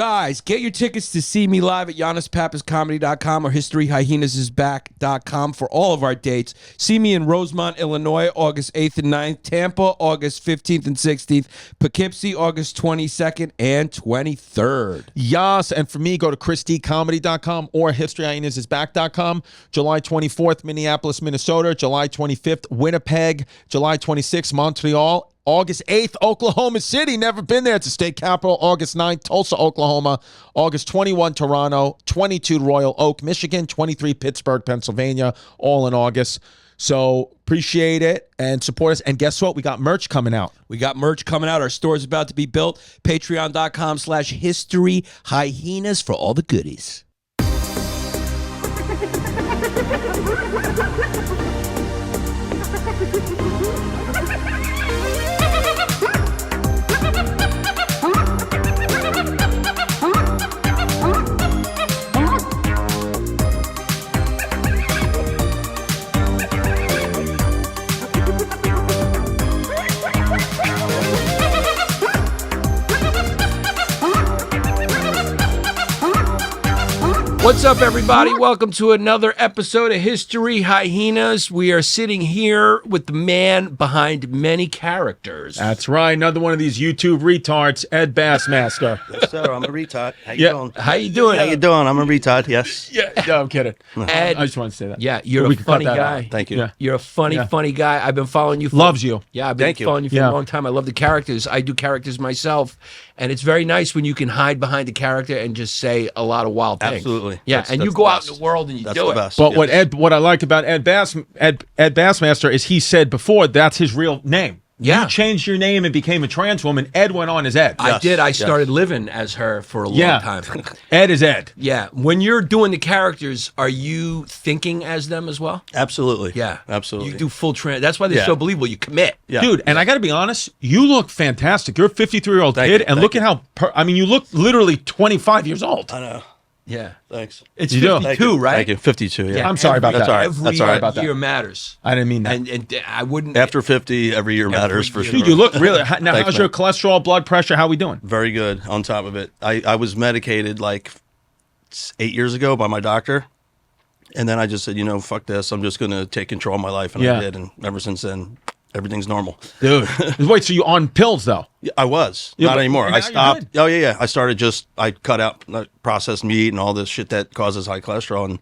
Guys, get your tickets to see me live at YannisPappasComedy.com or HistoryHyenas.com for all of our dates. See me in Rosemont, Illinois, August 8th and 9th, Tampa, August 15th and 16th, Poughkeepsie, August 22nd and 23rd. Yes, and for me, go to ChrisDComedy.com or HistoryHyenas.com. July 24th, Minneapolis, Minnesota. July 25th, Winnipeg. July 26th, Montreal. August 8th, Oklahoma City. Never been there. It's the state capital. August 9th, Tulsa, Oklahoma. August 21, Toronto. 22, Royal Oak, Michigan. 23, Pittsburgh, Pennsylvania. All in August. So appreciate it and support us. And guess what? We got merch coming out. We got merch coming out. Our store's about to be built. Patreon.com/HistoryHyenas for all the goodies. What's up, everybody? Welcome to another episode of History Hyenas. We are sitting here with the man behind many characters. That's right. Another one of these YouTube retards, Ed Bassmaster. Yes, sir. I'm a retard. How you doing? How you doing? How you doing? I'm a retard. Yes. Yeah, no, I'm kidding. Ed, I just want to say that. Yeah, you're a funny guy. Thank you. Yeah. You're a funny guy. I've been following you. Loves you. Yeah, I've been Thank you. following you for a long time. I love the characters. I do characters myself, and it's very nice when you can hide behind a character and just say a lot of wild things. Absolutely. Yeah, That's and you the go out best. in the world and you That's do the it. best. But Yes. what I like about Ed Bassmaster is he said before that's his real name. Yeah. You changed your name and became a trans woman. Ed went on as Ed. I did. I started living as her for a long time. Ed is Ed. Yeah. When you're doing the characters, are you thinking as them as well? Absolutely. Yeah. Absolutely. You do full That's why they're Yeah. so believable. You commit. Yeah. Dude, and I got to be honest, you look fantastic. You're a 53-year-old Thank kid, you, and thank look you. at how, you look literally 25 years old. I know. Yeah. Thanks. It's You do. 52, Thank you. right? Thank you. 52. Yeah. I'm sorry about That's that. all right. Every That's all right. about that. year matters. I didn't mean that. And I wouldn't. After 50, every year matters for year. sure. Dude, you look really. Now, Thanks, how's your man. cholesterol, blood pressure? How we doing? Very good on top of it. I was medicated like 8 years ago by my doctor. And then I just said, fuck this. I'm just going to take control of my life. And Yeah. I did. And ever since then, everything's normal. Dude. Wait, so you on pills, though? Yeah, I was. Yeah, Not but anymore. now I you're stopped. good. Oh, yeah. I started I cut out processed meat and all this shit that causes high cholesterol and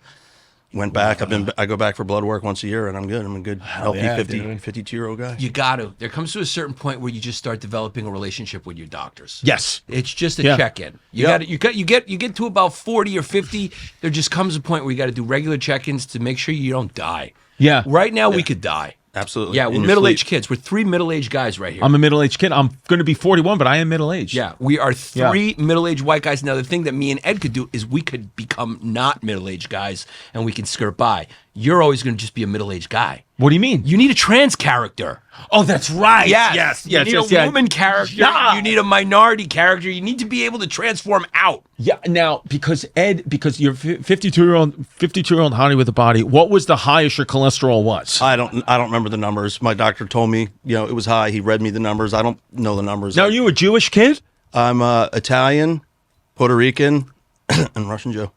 went back. I go back for blood work once a year and I'm good. I'm a good, healthy yeah, 52-year-old guy. You got to. There comes to a certain point where you just start developing a relationship with your doctors. Yes. It's just a Yeah. check-in. Yeah. You get to about 40 or 50. There just comes a point where you got to do regular check-ins to make sure you don't die. Yeah. Right now, we could die. Absolutely. Yeah, we're In your middle-aged sleep. kids. We're three middle-aged guys right here. I'm a middle-aged kid. I'm going to be 41, but I am middle-aged. Yeah, we are three middle-aged white guys. Now, the thing that me and Ed could do is we could become not middle-aged guys, and we can skirt by. You're always going to just be a middle-aged guy. What do you mean? You need a trans character. Oh, that's right. Yes. You need a woman character. Yeah. You need a minority character. You need to be able to transform out. Yeah. Now, because you're 52-year-old hottie with a body, what was the highest your cholesterol was? I don't remember the numbers. My doctor told me, it was high. He read me the numbers. I don't know the numbers. Now, are you a Jewish kid? I'm Italian, Puerto Rican, and Russian Jew.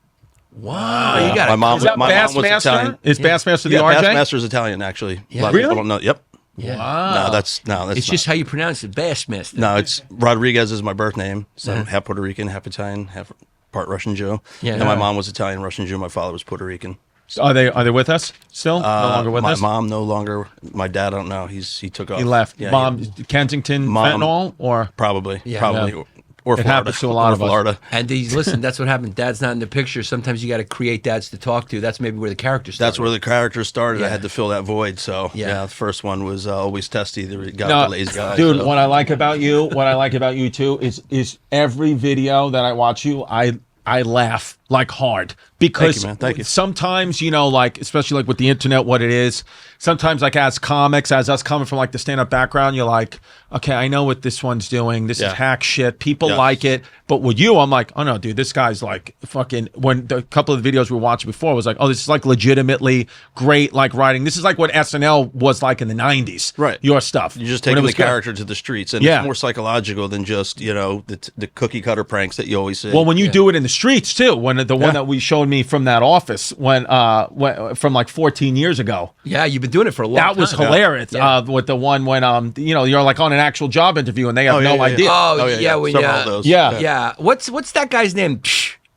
Wow. You got My mom, Is that my mom was Bassmaster? Italian. Is Bassmaster the Yeah, RJ? Bassmaster's Italian, actually. Yeah. A lot of Really? people don't know. Yep. Yeah. Wow. No, that's It's not. just how you pronounce it. Bassmaster. No, it's Rodriguez is my birth name. So I'm half Puerto Rican, half Italian, half part Russian Jew. Yeah. And my mom was Italian, Russian Jew. My father was Puerto Rican. Are they with us still? No longer with my us? mom no longer. My dad, I don't know. He took off. He left. Yeah, Mom, Kensington, Mom- fentanyl, or? probably. Yeah. Probably. Yeah. Or It Florida. happens to a lot Or of us. Florida. And listen, that's what happened. Dad's not in the picture. Sometimes you got to create dads to talk to. That's maybe where the character started. That's where the character started. Yeah. I had to fill that void. So Yeah. the first one was always Testy, the guy No, with the lazy guy. dude, so. what I like about you too, is every video that I watch you, I laugh like hard, because Thank you. sometimes, you know, like, especially like with the internet, what it is, sometimes like as comics, as us coming from like the stand-up background, you're like, okay, I know what this one's doing. This is hack shit. People like it. But with you, I'm like, oh no, dude, this guy's like fucking, when the couple of the videos we watched before was like, oh, this is like legitimately great, like writing. This is like what SNL was like in the 90s. Right. Your stuff. You're just taking the character to the streets, and it's more psychological than just, you know, the cookie cutter pranks that you always see. Well, when you do it in the streets too, when the one that we showed me from that office, when from like 14 years ago. Yeah, you've been doing it for a long time. That was hilarious. With the one when you know, you're like on an actual job interview and they have no idea. Oh yeah, when Several of those. yeah. What's that guy's name?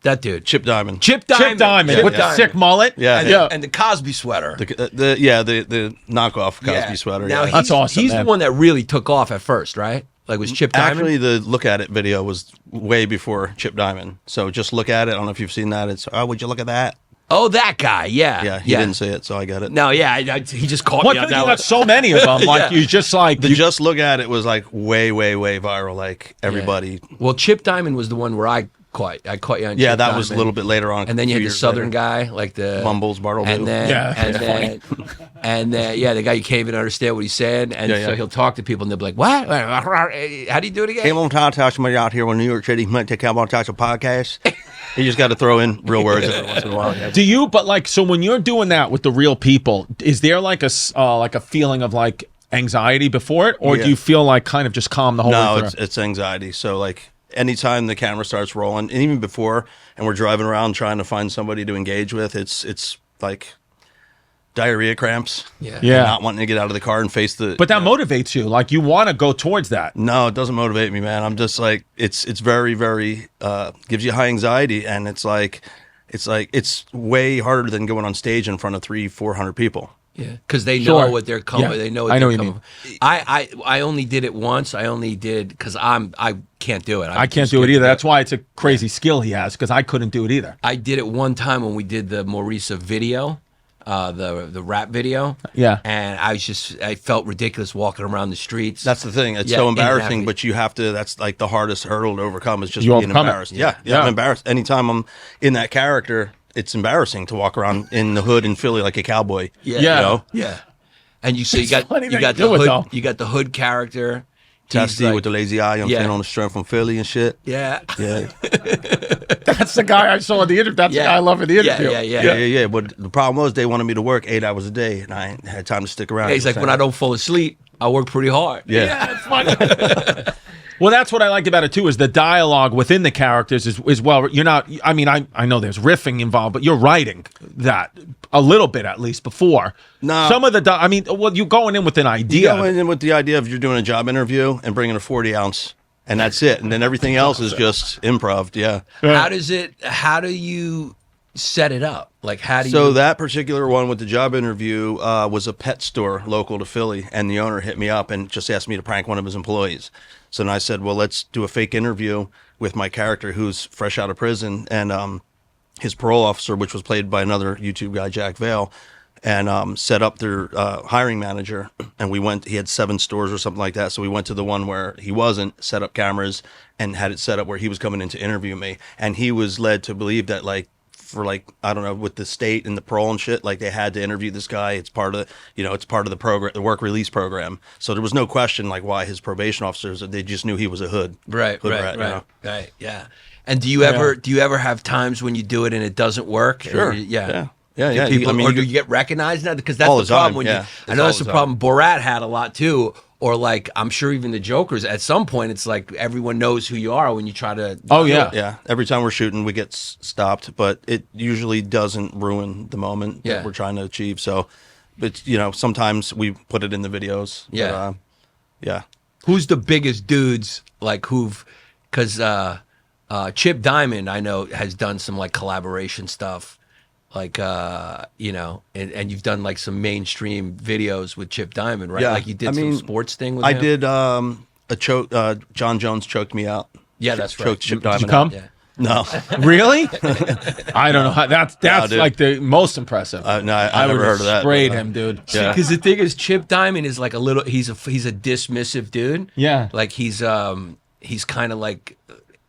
That dude, Chip Diamond. Chip Diamond with the sick mullet. And the Cosby sweater. The knockoff Cosby sweater. Now that's awesome. He's the one that really took off at first, right? Like, was Chip Diamond? Actually, the Look At It video was way before Chip Diamond. So just Look At It. I don't know if you've seen that. It's, oh, would you look at that? Oh, that guy. Yeah. Yeah, he didn't say it, so I got it. No, yeah, he just caught What? me on You that got one. so many of them. Like you just like The Just Look At It was like way viral. Like everybody. Well, Chip Diamond was the one where I caught you on. Yeah, Chip that was a Diamond. little bit later on. And then you a had few the years Southern later. guy, like the Mumbles, Bartleby. and then the guy you can't even understand what he said, and so he'll talk to people and they'll be like, "What? How do you do it again?" Came on time to talk to somebody out here in New York City. Might take out on touch a podcast. You just got to throw in real words every once in a while. Do you? But like, so when you're doing that with the real people, is there like a feeling of like anxiety before it, or do you feel like kind of just calm the whole way No, through? it's anxiety. So like anytime the camera starts rolling, and even before, and we're driving around trying to find somebody to engage with, it's like diarrhea cramps. Yeah. And not wanting to get out of the car and face the. But that motivates you. Like you want to go towards that. No, it doesn't motivate me, man. I'm just like it's very gives you high anxiety, and it's way harder than going on stage in front of 300-400 people. Yeah, because they know what they're coming. Yeah. They know what I know they're what you coming. I only did it once. I only did because I can't do it. I can't do it either. That's why it's a crazy skill he has, because I couldn't do it either. I did it one time when we did the Maurice video, the rap video. Yeah. And I felt ridiculous walking around the streets. That's the thing. It's so embarrassing, but you have to. That's like the hardest hurdle to overcome. Is just being embarrassed. Yeah, I'm embarrassed. Anytime I'm in that character, it's embarrassing to walk around in the hood in Philly like a cowboy. Yeah. You know? Yeah. And you got the hood character. Testy like, with the lazy eye. I'm saying on the strength from Philly and shit. Yeah. Yeah. That's the guy I saw in the interview. That's the guy I love in the interview. Yeah. But the problem was they wanted me to work 8 hours a day, and I ain't had time to stick around. Yeah, he's like, when I don't fall asleep, I work pretty hard. Yeah. It's funny. Well, that's what I like about it too, is the dialogue within the characters is well. You're not. I mean, I know there's riffing involved, but you're writing that a little bit at least before. No, some of the. I mean, well, you're going in with an idea. You go in with the idea of you're doing a job interview and bringing a 40 ounce, and that's it, and then everything else is just improv. Yeah. How do you set it up? Like, how do you? So that particular one with the job interview was a pet store local to Philly, and the owner hit me up and just asked me to prank one of his employees. So then I said, well, let's do a fake interview with my character who's fresh out of prison, and his parole officer, which was played by another YouTube guy, Jack Vale, and set up their hiring manager. And we went, he had 7 stores or something like that. So we went to the one where he wasn't, set up cameras, and had it set up where he was coming in to interview me. And he was led to believe that, like, for like, I don't know, with the state and the parole and shit, like they had to interview this guy. It's part of it's part of the program, the work release program. So there was no question like why his probation officers, they just knew he was a hood. Right. Yeah. And do you ever have times when you do it and it doesn't work? Sure. Yeah. People, or do you get recognized now? Because that's all the the time, problem. yeah. I know that's the problem. Borat had a lot too. Or like, I'm sure even the Jokers, at some point, it's like everyone knows who you are when you try to. Oh, yeah. Yeah. Every time we're shooting, we get stopped, but it usually doesn't ruin the moment that we're trying to achieve. So, but, sometimes we put it in the videos. Yeah. But, yeah. Who's the biggest dudes, like, because Chip Diamond, I know, has done some like collaboration stuff. Like, and you've done like some mainstream videos with Chip Diamond, right? Yeah. Like you did some sports thing with him. I did a choke. John Jones choked me out. Yeah, that's right. Choked Chip Diamond. Did you come? Out. Yeah. No. Really? I don't know how. That's like the most impressive. No, I never heard of that. Sprayed him, dude. Yeah. Because the thing is, Chip Diamond is like a little. He's a dismissive dude. Yeah. Like he's kind of like.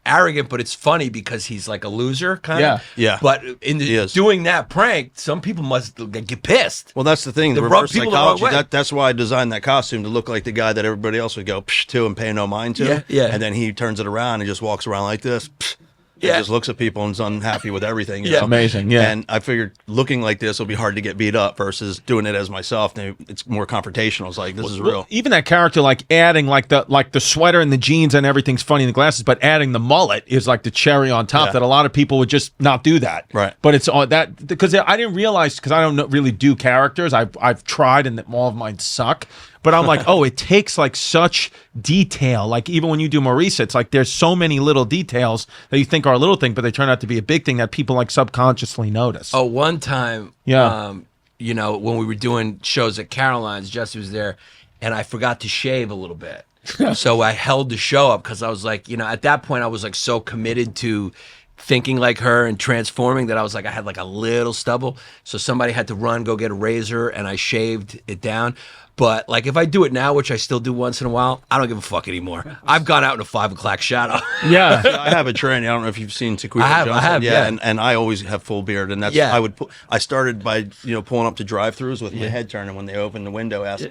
arrogant, but it's funny because he's like a loser kind Yeah. of. Yeah. But in He is. doing that prank, some people must get pissed. Well, that's the thing. The They rub reverse people the wrong psychology. way. That's why I designed that costume to look like the guy that everybody else would go psh to and pay no mind to. Yeah, yeah. And then he turns it around and just walks around like this. Psh, Yeah. and just looks at people and is unhappy with everything. You Yeah. know? Amazing, yeah. And I figured looking like this will be hard to get beat up versus doing it as myself. Now, it's more confrontational. It's like, this is real. Even that character, like adding like the sweater and the jeans and everything's funny and the glasses, but adding the mullet is like the cherry on top. Yeah. That a lot of people would just not do that. Right. But it's all that because I didn't realize because I don't really do characters. I've tried and all of mine suck. But I'm like, oh, it takes like such detail. Like even when you do Marisa, it's like there's so many little details that you think are a little thing, but they turn out to be a big thing that people like subconsciously notice. Oh, one time, Yeah. you know, when we were doing shows at Caroline's, Jesse was there, and I forgot to shave a little bit. So I held the show up because I was like, you know, at that point I was like so committed to thinking like her and transforming that I was like, I had like a little stubble. So somebody had to run, go get a razor, and I shaved it down. But like if I do it now, which I still do once in a while, I don't give a fuck anymore. I've gone out in a 5 o'clock shadow. Yeah. I have a tranny. I don't know if you've seen Tequila I have, Johnson. yeah. And I always have full beard, and that's Yeah. I started by pulling up to drive-throughs with my head turned, and when they open the window, ask.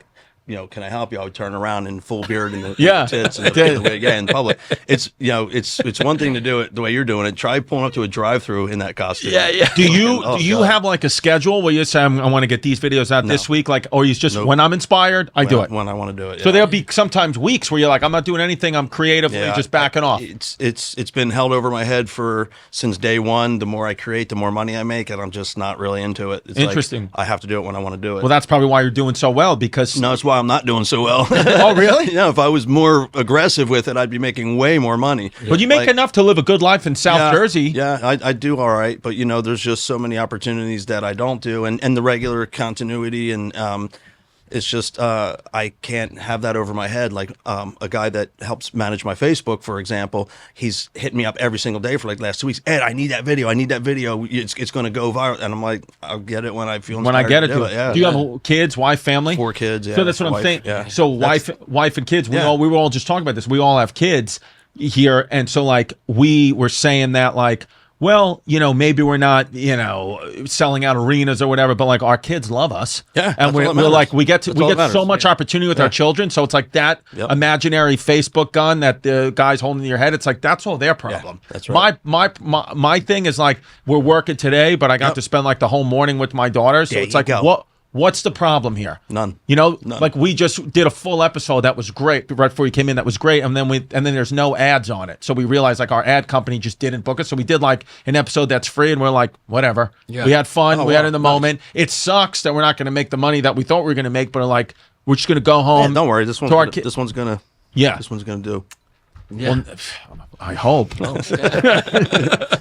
Can I help you? I would turn around in full beard and the Yeah. tits and the wig, in public. It's it's one thing to do it the way you're doing it. Try pulling up to a drive-through in that costume. Yeah. Do you Oh, do you God. have like a schedule where you say I want to get these videos out this week, like, or you just Nope. when I'm inspired, I do it. when I want to do it. So yeah. there'll be sometimes weeks where you're like, I'm not doing anything. I'm creatively Yeah, just backing off. It's been held over my head since day one. The more I create, the more money I make, and I'm just not really into it. It's Interesting. Like, I have to do it when I want to do it. Well, that's probably why you're doing so well because. no, that's why I'm not doing so well. Oh, really? Yeah, if I was more aggressive with it, I'd be making way more money. But you make Like, enough to live a good life in South Jersey. Yeah, I do all right, but there's just so many opportunities that I don't do, and the regular continuity, and it's just I can't have that over my head. Like a guy that helps manage my Facebook, for example, he's hit me up every single day for like the last 2 weeks. Ed, I need that video. It's going to go viral, and I'm like, I'll get it when I feel When I inspired get it, to do it. Yeah, do you have kids, wife, family? 4 kids? Yeah, So that's what I'm wife, saying. Yeah. So wife and kids. We Yeah. were all just talking about this. We all have kids here, and so like we were saying that like, well, maybe we're not, selling out arenas or whatever, but like our kids love us. Yeah, and that's we're all that like matters. we get That's all that so matters. much opportunity with our children. So it's like that Yep. imaginary Facebook gun that the guy's holding in your head. It's like that's all their problem. that's right. My thing is like we're working today, but I got Yep. to spend like the whole morning with my daughter. So There it's you like go. What's the problem here? None. None. None. We just did a full episode that was great right before you came in. That was great, and then there's no ads on it. So we realized like our ad company just didn't book it. So we did like an episode that's free, and we're like, whatever. Yeah. We had fun. Oh, we had wow. in the Nice. moment. It sucks that we're not going to make the money that we thought we were going to make, but like we're just going to go home. Don't worry. This to our one's ki- this one's gonna Yeah. this one's gonna do. Yeah. Well, I hope.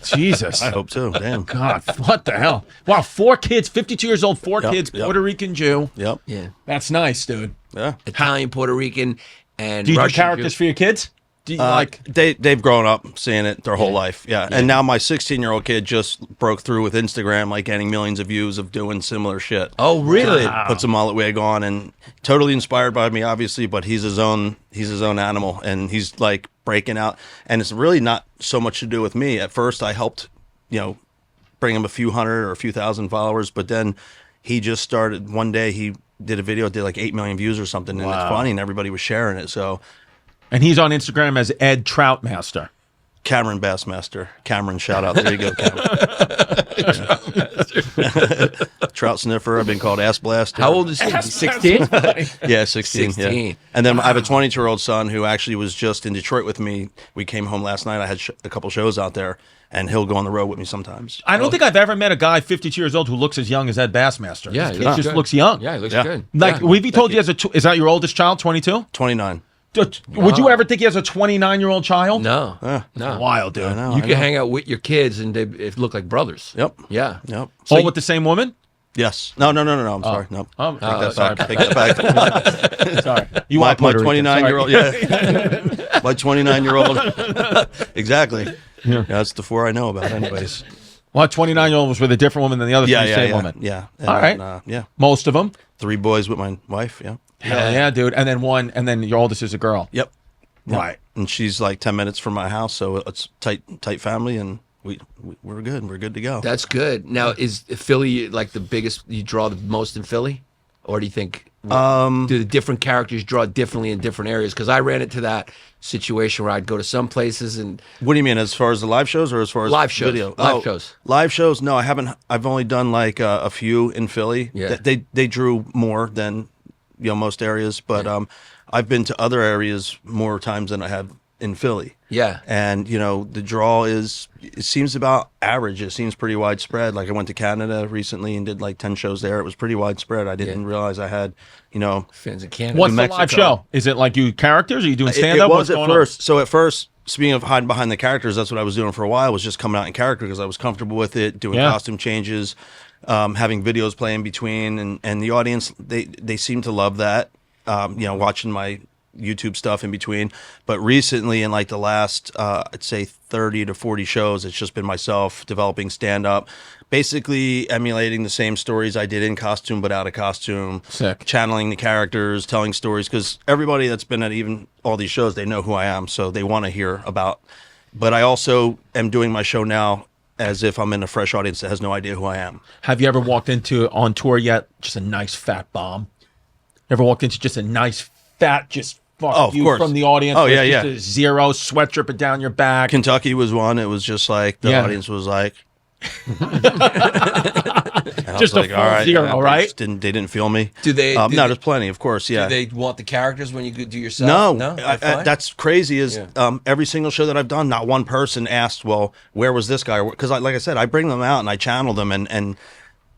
Jesus. I hope so. Damn. God, what the hell? Wow, 4 kids, 52 years old, 4 Yep, kids, yep. Puerto Rican Jew. Yep. Yeah. That's nice, dude. Yeah. Italian, Puerto Rican, and Do you Russian. do characters for your kids? Do you They've grown up seeing it their whole life. Yeah. And now my 16-year-old kid just broke through with Instagram, like getting millions of views of doing similar shit. Oh, really? Puts a mullet wig on and totally inspired by me, obviously, but he's his own animal, and he's like breaking out. And it's really not so much to do with me. At first I helped, bring him a few hundred or a few thousand followers, but then he just started one day he did a video, did like 8 million views or something, and it's funny and everybody was sharing it. So And he's on Instagram as Ed Troutmaster. Cameron Bassmaster. Cameron, shout out. There you go, Cameron. Trout sniffer. I've been called Ass Blaster. How old is he? 16? Yeah, 16. 16. Yeah. And then I have a 22-year-old son who actually was just in Detroit with me. We came home last night. I had a couple shows out there, and he'll go on the road with me sometimes. I don't think I've ever met a guy 52 years old who looks as young as Ed Bassmaster. Yeah, This he kid looks just good. looks young. Yeah, he looks Yeah. good. Like, Yeah. we've told you as is that your oldest child, 22? 29. Would you ever think he has a 29-year-old child? No. No. Wild, dude. I know. You can hang out with your kids and they look like brothers. Yep. Yeah. Yep. All with the same woman? Yes. No. I'm sorry. No. Oh, Take that sorry. back. Take that back. Sorry. You my are Puerto Rican. 29-year-old. Sorry. Yeah. My 29-year-old. Exactly. Yeah. That's the 4 I know about, anyways. Well, 29-year-old was with a different woman than the other Yeah. three Yeah. same Yeah. woman. Yeah. And All right. then, yeah. Most of them. 3 boys with my wife. Yeah. Hell yeah, dude. And then your oldest is a girl. Yep. Right. And she's like 10 minutes from my house, so it's tight family, and we're good. We're good to go. That's good. Now, is Philly like the biggest? You draw the most in Philly, or do you think do the different characters draw differently in different areas? Because I ran into that situation where I'd go to some places and What do you mean, as far as the live shows or as far as Live shows. video? Live shows. Live shows. No, I haven't. I've only done like a few in Philly. Yeah. They drew more than most areas, but I've been to other areas more times than I have in Philly. Yeah. And the draw it seems about average. It seems pretty widespread. Like I went to Canada recently and did like 10 shows there. It was pretty widespread. I didn't realize I had fans in Canada. What's the Mexico. live show? Is it like you characters? Are you doing It stand up? was at first. So at first, speaking of hiding behind the characters, that's what I was doing for a while. Was just coming out in character because I was comfortable with it, doing costume changes, having videos play in between, and the audience they seem to love that. Watching my YouTube stuff in between. But recently, in like the last, I'd say 30 to 40 shows, it's just been myself developing stand up, basically emulating the same stories I did in costume, but out of costume. Sick. Channeling the characters, telling stories, because everybody that's been at even all these shows, they know who I am, so they want to hear about. But I also am doing my show now as if I'm in a fresh audience that has no idea who I am. Have you ever walked into on tour yet? Just a nice fat bomb. Ever walked into just a nice fat just fuck of you course. from the audience? Oh, with yeah, just yeah. A zero, sweat dripping down your back. Kentucky was one. It was just like the audience was like, Just a full zero, right? They didn't feel me. Do they? No, there's plenty, of course. Yeah. Do they want the characters when you do yourself? No, They're fine? that's crazy. Every single show that I've done, not one person asked, "Well, where was this guy?" Because, like I said, I bring them out and I channel them, and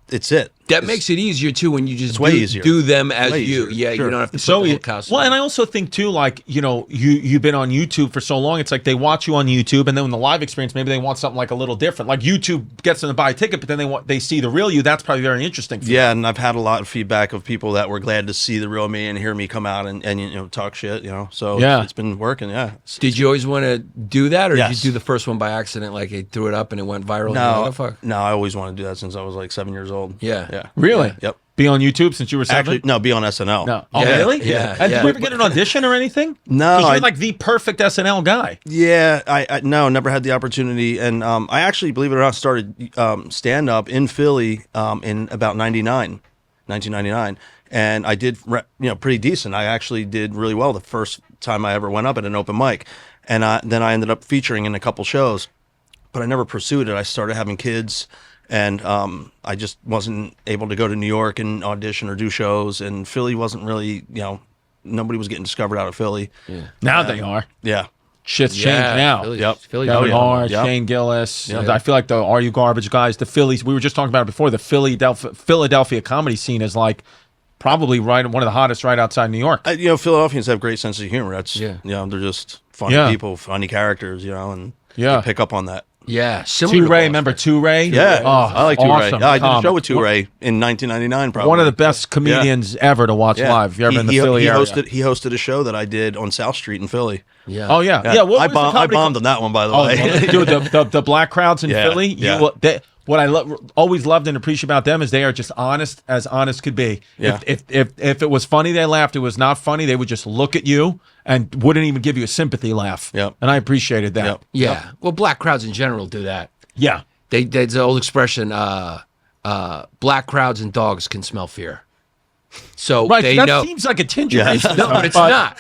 it's it. That makes it easier too when you just way easier. do them as Way you. easier, Yeah, sure. you don't have to put So the whole costume. well, and I also think too, like you've been on YouTube for so long. It's like they watch you on YouTube, and then in the live experience, maybe they want something like a little different. Like YouTube gets them to buy a ticket, but then they see the real you. That's probably very interesting. For Yeah, and I've had a lot of feedback of people that were glad to see the real me and hear me come out and talk shit. So Yeah. it's been working. Yeah. Did you always want to do that, or Yes. did you do the first one by accident? Like it threw it up and it went viral. No, Oh, fuck. no, I always wanted to do that since I was like 7 years old. Yeah. Yeah. Really? Yep. Be on YouTube since you were 7? Actually, no, be on SNL. No. Oh, Yeah, really? yeah, And yeah. did you ever get an audition or anything? No, 'Cause I- you're like the perfect SNL guy. Yeah, I no, never had the opportunity, and I actually, believe it or not, started stand up in Philly in about 1999, and I did pretty decent. I actually did really well the first time I ever went up at an open mic, and then I ended up featuring in a couple shows, but I never pursued it. I started having kids. And I just wasn't able to go to New York and audition or do shows, and Philly wasn't really, nobody was getting discovered out of Philly. Now they are. Yeah. Shit's Yeah, changed now. Philly's- Yep. Philly's Kevin real. Hart, Yep. Shane Gillis. I feel like the Are You Garbage guys, the Phillies. We were just talking about it before. The Philadelphia comedy scene is like probably one of the hottest right outside New York. Philadelphians have great sense of humor. That's Yeah. they're just funny Yeah. people, funny characters, and Yeah. they pick up on that. Yeah, similar. Two to Ray, Boston. remember Two Ray? Yeah, Oh, I like Two awesome. Ray. Yeah, I did a show comic. with Two Ray in 1999. Probably One of the best comedians ever to watch Yeah. live. If you're ever in the he Philly area. hosted a show that I did on South Street in Philly. Yeah. Oh yeah, yeah. What I was the bombed comedy on that one, by the Oh, way. dude, the black crowds in Yeah, Philly. yeah. What I always loved and appreciate about them is they are just honest as honest could be. Yeah. If it was funny, they laughed. It was not funny, they would just look at you and wouldn't even give you a sympathy laugh. Yep. And I appreciated that. Yep. Yeah. Well, black crowds in general do that. Yeah. There's an old expression: black crowds and dogs can smell fear. So Right. they that know. seems like a tinge of Yeah. racism, No, but it's not.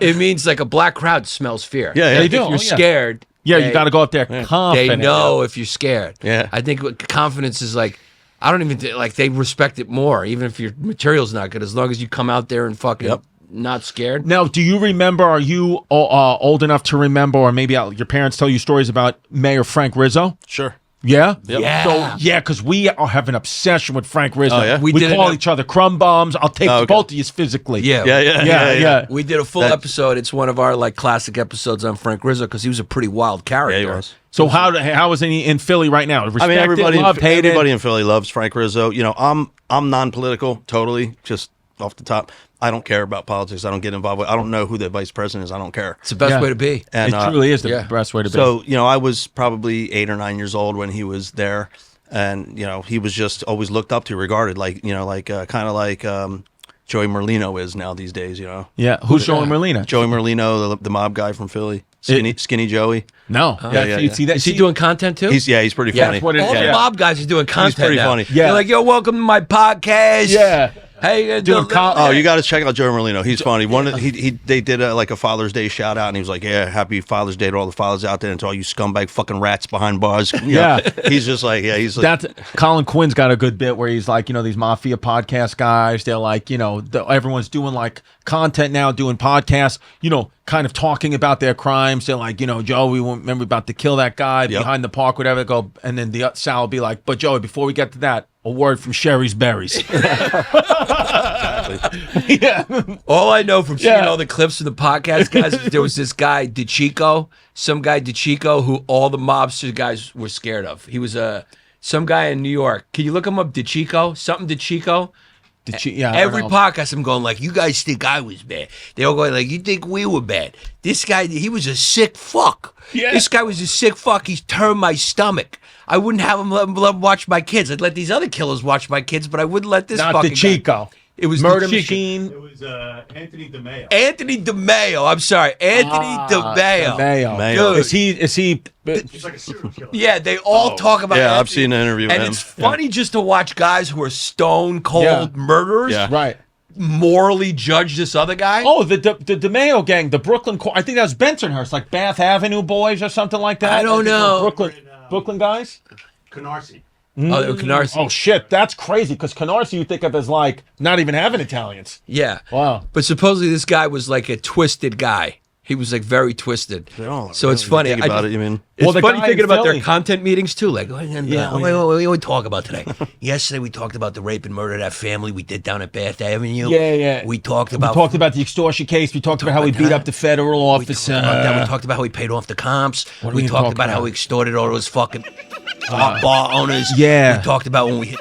It means like a black crowd smells fear. Yeah, yeah. They If do. you're Oh, yeah. scared, Yeah, you they- got to go up there They confident. know if you're scared. Yeah. I think confidence is like, I don't even like they respect it more, even if your material's not good, as long as you come out there and fucking Yep. not scared. Now, do you remember? Are you old enough to remember, or maybe your parents tell you stories about Mayor Frank Rizzo? Sure. Yeah? Yeah. So, yeah, because we have an obsession with Frank Rizzo. Oh, yeah? We We did call it- each other crumb bombs. I'll take Oh, okay. both of you physically. Yeah. Yeah. We did a full That- episode. It's one of our like classic episodes on Frank Rizzo because he was a pretty wild character. Yeah, he was. So how is he in Philly right now? Respected, I mean, loved, hated? everybody in Philly loves Frank Rizzo. I'm non-political, totally, just off the top. I don't care about politics. I don't get involved with. I don't know who the vice president is. I don't care. It's the best Yeah. way to be. And It truly is the yeah. best way to be. so I was probably 8 or 9 years old when he was there, and he was just always looked up to, regarded kind of like Joey Merlino is now these days. You know. Yeah. Who's Joey Merlino? Joey Merlino, the mob guy from Philly, skinny Joey. No. yeah. See that? Is he doing content too? He's pretty Yeah, funny. that's what it is. all the Yeah. mob guys are doing content. pretty now. funny. Yeah. They're like, yo, welcome to my podcast. Yeah. Hey, Oh, you got to check out Joey Merlino. He's funny. They did like a Father's Day shout out, and he was like, "Yeah, happy Father's Day to all the fathers out there, and to all you scumbag fucking rats behind bars." You know? He's just like, he's like, That's Colin Quinn's got a good bit where he's like, these mafia podcast guys. They're like, everyone's doing like content now, doing podcasts. Kind of talking about their crimes. They're like, Joe, we remember about to kill that guy behind the park, whatever. Go, and then Sal will be like, but Joey, before we get to that, a word from Sherry's Berries. Yeah. All I know from seeing all the clips of the podcast guys is there was this guy, some guy DeChico, who all the mobster guys were scared of. He was some guy in New York. Can you look him up? DeChico? Something DeChico? Every podcast I'm going like, you guys think I was bad. They all going like, you think we were bad. This guy, he was a sick fuck. Yeah. This guy was a sick fuck. He's turned my stomach. I wouldn't have him let him watch my kids. I'd let these other killers watch my kids, but I wouldn't let this Not fucking DeChico. guy. It was Murder DeChico. Machine. It was Anthony DeMeo. Anthony DeMeo. I'm sorry, Anthony DeMeo. DeMeo. Dude. Is he? He's like a serial killer. Yeah, they all talk about. Yeah, I've Anthony. seen an interview with and him. it's funny just to watch guys who are stone cold murderers. Yeah. Right. Morally judge this other guy. Oh, the DeMeo gang, the Brooklyn. I think that was Bensonhurst, like Bath Avenue boys or something like that. I don't know. Brooklyn guys. Canarsie. Oh, they were Canarsie. Oh shit, that's crazy. Because Canarsie you think of as like not even having Italians. Yeah. Wow. But supposedly this guy was like a twisted guy. He was like very twisted. So it's funny. Think about it. You mean? It's Well, the funny guy thinking in about Philly- their content meetings too. Like, what yeah. we talk about today? Yesterday we talked about the rape and murder of that family we did down at Bath Avenue. Yeah. We talked about the extortion case. We talked about how we beat up the federal officer. We talked about how he paid off the comps. What are We we talked talking about how about? he extorted all those fucking bar owners. Yeah. We talked about when we hit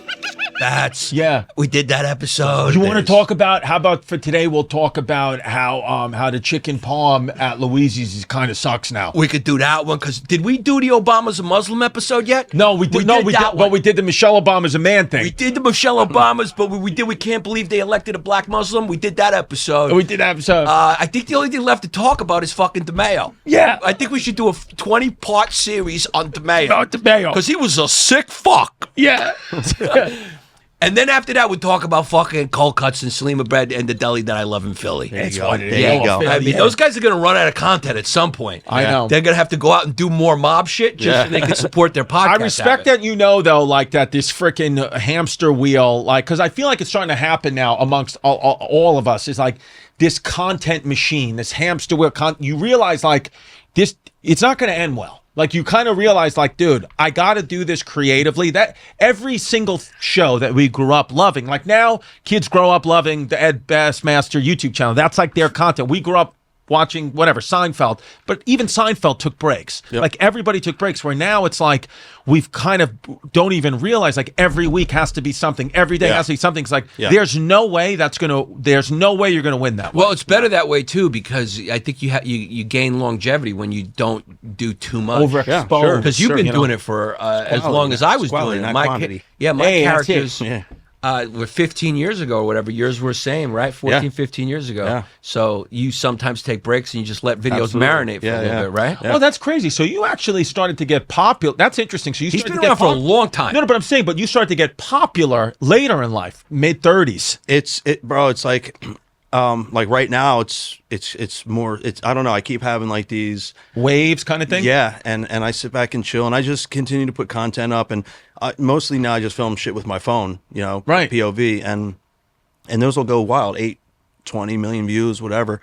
bats. Yeah. We did that episode. You want to talk about? How about for today? We'll talk about how the chicken palm at Louise's kind of sucks now. We could do that one because did we do the Obama's a Muslim episode yet? No, we did. We did. Well, we did the Michelle Obama's a man thing. We did the Michelle Obama's, but we did. We can't believe they elected a black Muslim. We did that episode. We did episode. I think the only thing left to talk about is fucking DeMeo. Yeah. I think we should do a 20-part series on DeMeo. Oh, DeMeo. Because he was a sick fuck. Yeah. And then after that, we'd talk about fucking cold cuts and Salima bread and the deli that I love in Philly. That's go. what it is. There you go. I mean, those guys are going to run out of content at some point. I know. They're going to have to go out and do more mob shit just so they can support their podcast. I respect that, though, like that this freaking hamster wheel, like, because I feel like it's starting to happen now amongst all of us. Is like this content machine, this hamster wheel. You realize, like, this, it's not going to end well. Like, you kind of realize, like, dude, I got to do this creatively. That every single show that we grew up loving, like now kids grow up loving the Ed Bassmaster YouTube channel. That's like their content. We grew up watching whatever, Seinfeld, but even Seinfeld took breaks. Yep. Like everybody took breaks, where now it's like we've kind of don't even realize like every week has to be something. Every day has to be something. It's like there's no way you're gonna win that. Well, it's better that way too because I think you gain longevity when you don't do too much. Overexposed. Because you've been doing it for as long as I was Quality, doing it. not quantity. My Hey, that's characters Yeah. were 15 years ago or whatever. Yours were same, right? 14, 15 years ago. Yeah. So you sometimes take breaks and you just let videos Absolutely. marinate for a little bit, right? Oh, that's crazy. So you actually started to get popular. That's interesting. So you He's started been to around get for a long time. No, but I'm saying, but you started to get popular later in life, mid-30s. Bro. It's like right now, it's more. I don't know. I keep having like these Waves kind of thing. Yeah, and I sit back and chill, and I just continue to put content up, and mostly now I just film shit with my phone, Right. POV, and those will go wild, 20 million views, whatever,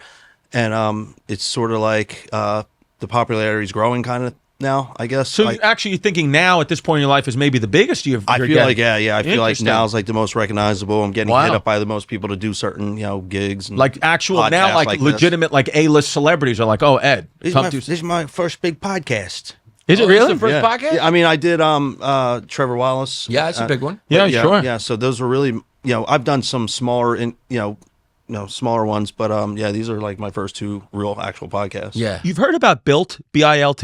and it's sort of like the popularity is growing kind of now, I guess. So you're thinking now at this point in your life is maybe the biggest you're I feel getting. like I feel like Interesting. now is like the most recognizable. I'm getting Wow. hit up by the most people to do certain gigs, and Like actual now, podcasts like this. legitimate, like A-list celebrities are like, oh, Ed, come do. This is my first big podcast. Is it Oh, this is really? the first Yeah. podcast? Yeah, I mean, I did Trevor Wallace. Yeah, it's a big one. Yeah, sure. Yeah, so those were really, I've done some smaller, smaller ones, but these are like my first two real actual podcasts. Yeah. You've heard about Built, BILT?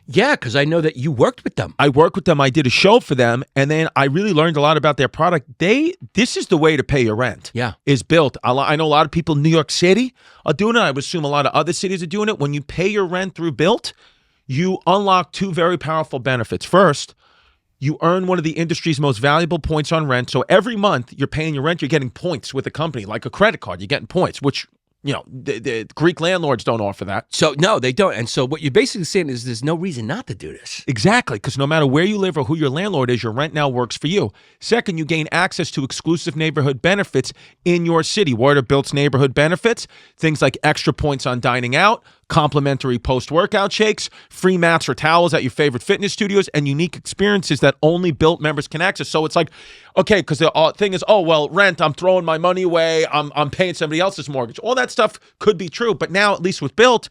Yeah, because I know that you worked with them. I worked with them. I did a show for them, and then I really learned a lot about their product. This is the way to pay your rent. Yeah. Is Built. I know a lot of people in New York City are doing it. I would assume a lot of other cities are doing it. When you pay your rent through Built, you unlock two very powerful benefits. First, you earn one of the industry's most valuable points on rent. So every month you're paying your rent, you're getting points with the company, like a credit card. You're getting points, which, the Greek landlords don't offer that. So, no, they don't. And so what you're basically saying is there's no reason not to do this. Exactly, because no matter where you live or who your landlord is, your rent now works for you. Second, you gain access to exclusive neighborhood benefits in your city. What are Built's neighborhood benefits? Things like extra points on dining out, complimentary post-workout shakes, free mats or towels at your favorite fitness studios, and unique experiences that only Built members can access. So it's like, okay, because the thing is, rent, I'm throwing my money away, I'm paying somebody else's mortgage. All that stuff could be true, but now, at least with Built,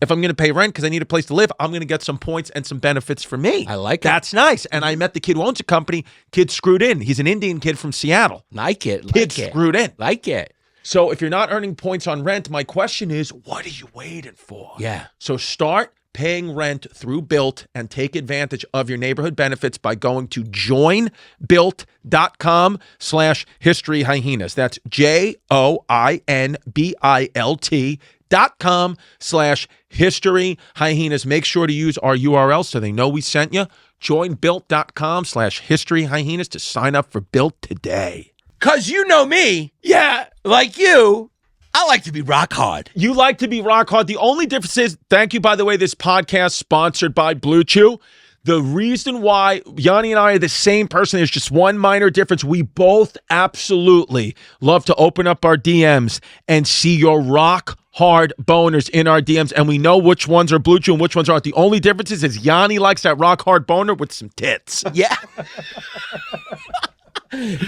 if I'm going to pay rent because I need a place to live, I'm going to get some points and some benefits for me. I like it. That's nice. And I met the kid who owns a company. Kid screwed in. He's an Indian kid from Seattle. Like it. Kid screwed in. Like it. So if you're not earning points on rent, my question is, what are you waiting for? Yeah. So start paying rent through Built and take advantage of your neighborhood benefits by going to joinbuilt.com/historyhyenas. That's joinbilt.com/historyhyenas. Make sure to use our URL so they know we sent you. Joinbuilt.com/historyhyenas to sign up for Built today. Because you know me. Yeah. Like you, I like to be rock hard. You like to be rock hard. The only difference is, thank you, by the way, this podcast sponsored by Blue Chew. The reason why Yanni and I are the same person, there's just one minor difference. We both absolutely love to open up our DMs and see your rock hard boners in our DMs, and we know which ones are Blue Chew and which ones aren't. The only difference is Yanni likes that rock hard boner with some tits. Yeah.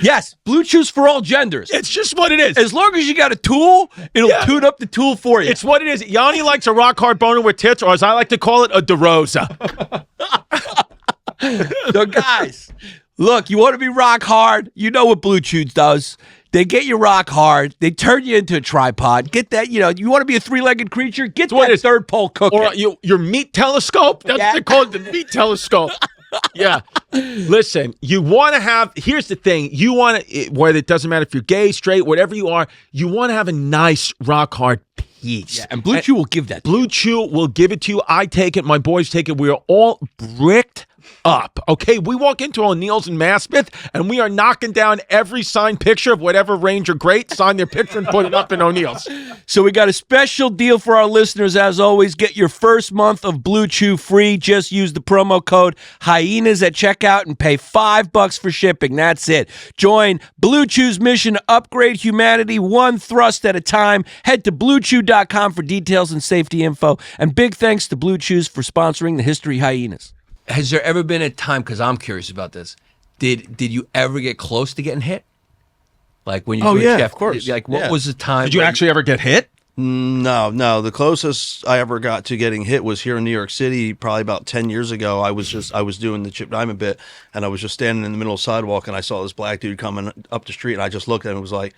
Yes, Blue Chew's for all genders. It's just what it is. As long as you got a tool, it'll tune up the tool for you. It's what it is. Yanni likes a rock hard boner with tits, or as I like to call it, a DeRosa. So guys, look, you want to be rock hard? You know what Blue Chew does. They get you rock hard. They turn you into a tripod. Get that, you want to be a three-legged creature? Get that third pole cooking. Or your meat telescope. That's what they call it, the meat telescope. Yeah. Listen, you want to have, here's the thing. You want to, whether it doesn't matter if you're gay, straight, whatever you are, you want to have a nice rock hard piece. Yeah, and Blue Chew will give that. Blue Chew will give it to you. I take it. My boys take it. We are all bricked up. Okay, we walk into O'Neill's in Maspeth and we are knocking down every signed picture of whatever Ranger great signed their picture and put it up in O'Neill's. So we got a special deal for our listeners. As always, get your first month of Blue Chew free. Just use the promo code Hyenas at checkout and pay $5 for shipping. That's it. Join Blue Chew's mission to upgrade humanity one thrust at a time. Head to BlueChew.com for details and safety info. And big thanks to Blue Chews for sponsoring the History Hyenas. Has there ever been a time, because I'm curious about this, did you ever get close to getting hit? Like when you Oh, were a yeah, chef, of course. Like what Yeah. was the time? Did you actually ever get hit? No. The closest I ever got to getting hit was here in New York City, probably about 10 years ago. I was doing the Chip Diamond bit, and I was just standing in the middle of the sidewalk, and I saw this black dude coming up the street, and I just looked at him and was like,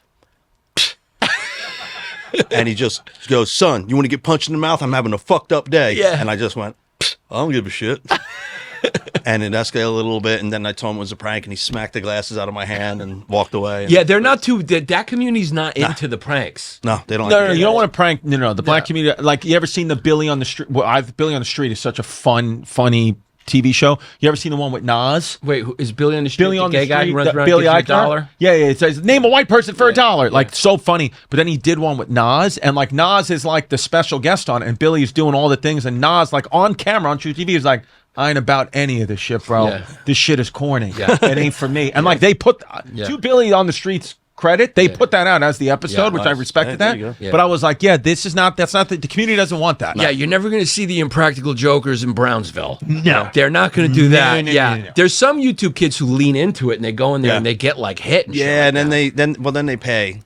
and he just goes, "Son, you want to get punched in the mouth? I'm having a fucked up day." Yeah. And I just went, "I don't give a shit." And it escalated a little bit, and then I told him it was a prank, and he smacked the glasses out of my hand and walked away. And Yeah, they're not too. That community's not into the pranks. no, they don't. No, like you don't want to prank. No. The black community, like, you ever seen the Billy on the Street? Well, Billy on the Street is such a funny TV show. You ever seen the one with Nas? Wait, is Billy on the Street? Billy on the gay the guy Street, who runs around Billy gives you Eichner. $1? Yeah, it says name a white person for $1. Like, so funny. But then he did one with Nas, and like Nas is like the special guest on it, and Billy is doing all the things, and Nas, like, on camera on True TV, is like, "I ain't about any of this shit, bro. Yeah. This shit is corny. Yeah. It ain't for me." And like, they put to Billy on the Street's credit, they put that out as the episode, which I respected there that. you go. Yeah. But I was like, that's not the community doesn't want that. Yeah, you're never going to see the Impractical Jokers in Brownsville. No. They're not going to do that. no, yeah, no. There's some YouTube kids who lean into it and they go in there and they get like hit. And shit Yeah, like and that. then they pay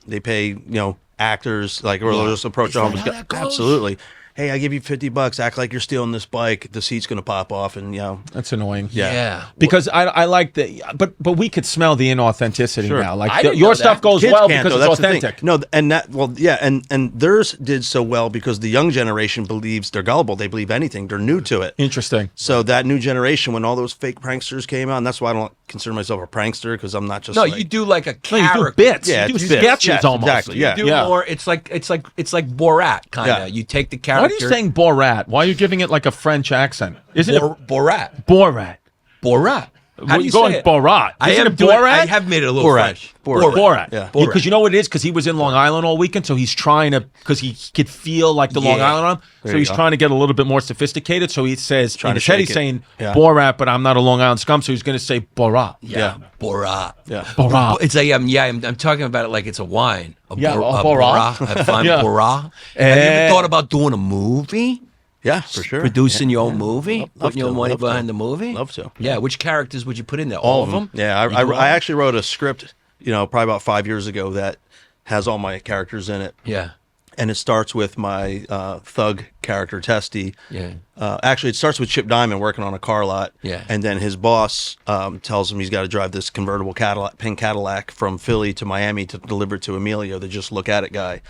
actors, like, or they'll just approach Is that homeless how guy. that goes? Absolutely. hey, I give you $50, act like you're stealing this bike. The seat's going to pop off, and That's annoying. Yeah. Because I like the, but we could smell the inauthenticity Sure. now. Like I didn't your know stuff that. goes Kids well can't, because though. it's That's the thing. authentic. No, and theirs did so well because the young generation believes they're gullible. They believe anything. They're new to it. Interesting. So that new generation, when all those fake pranksters came out, and that's why I don't consider myself a prankster, because I'm not just No, like, you do like a No, you character. do bits. Yeah, you do it's bits. sketches Yes, almost. exactly, yeah. You do more. It's like Borat kind of. Yeah. You take the Why character. are you saying Borat? Why are you giving it like a French accent? Isn't it Borat? Borat? Borat. How do you going say it? Borat? I Isn't am it doing. Borat? I have made it a little Borat. French. Borat. Yeah. Borat. Because you know what it is? Because he was in Long Island all weekend, so he's trying to, because he could feel like the Long Yeah. Island on him, so you he's go. trying to get a little bit more sophisticated. So he says, Trying in to his head, shake he's it. saying Yeah. Borat, but I'm not a Long Island scum, so he's going to say Borat. Yeah. Borat. Yeah. Borat. It's like I'm talking about it like it's a wine. Yeah, a Borat. A fine Yeah. Borat. Have you Eh. ever thought about doing a movie? Yeah, for sure. Producing your own movie? Love Putting your to, money love to. behind the movie? Love to. Yeah, which characters would you put in there? All of them? Yeah, I actually wrote a script, probably about 5 years ago that has all my characters in it. Yeah. And it starts with my thug character, Testy. Yeah. Actually, it starts with Chip Diamond working on a car lot. Yeah. And then his boss tells him he's got to drive this convertible pink Cadillac from Philly to Miami to deliver it to Emilio, the just look at it guy.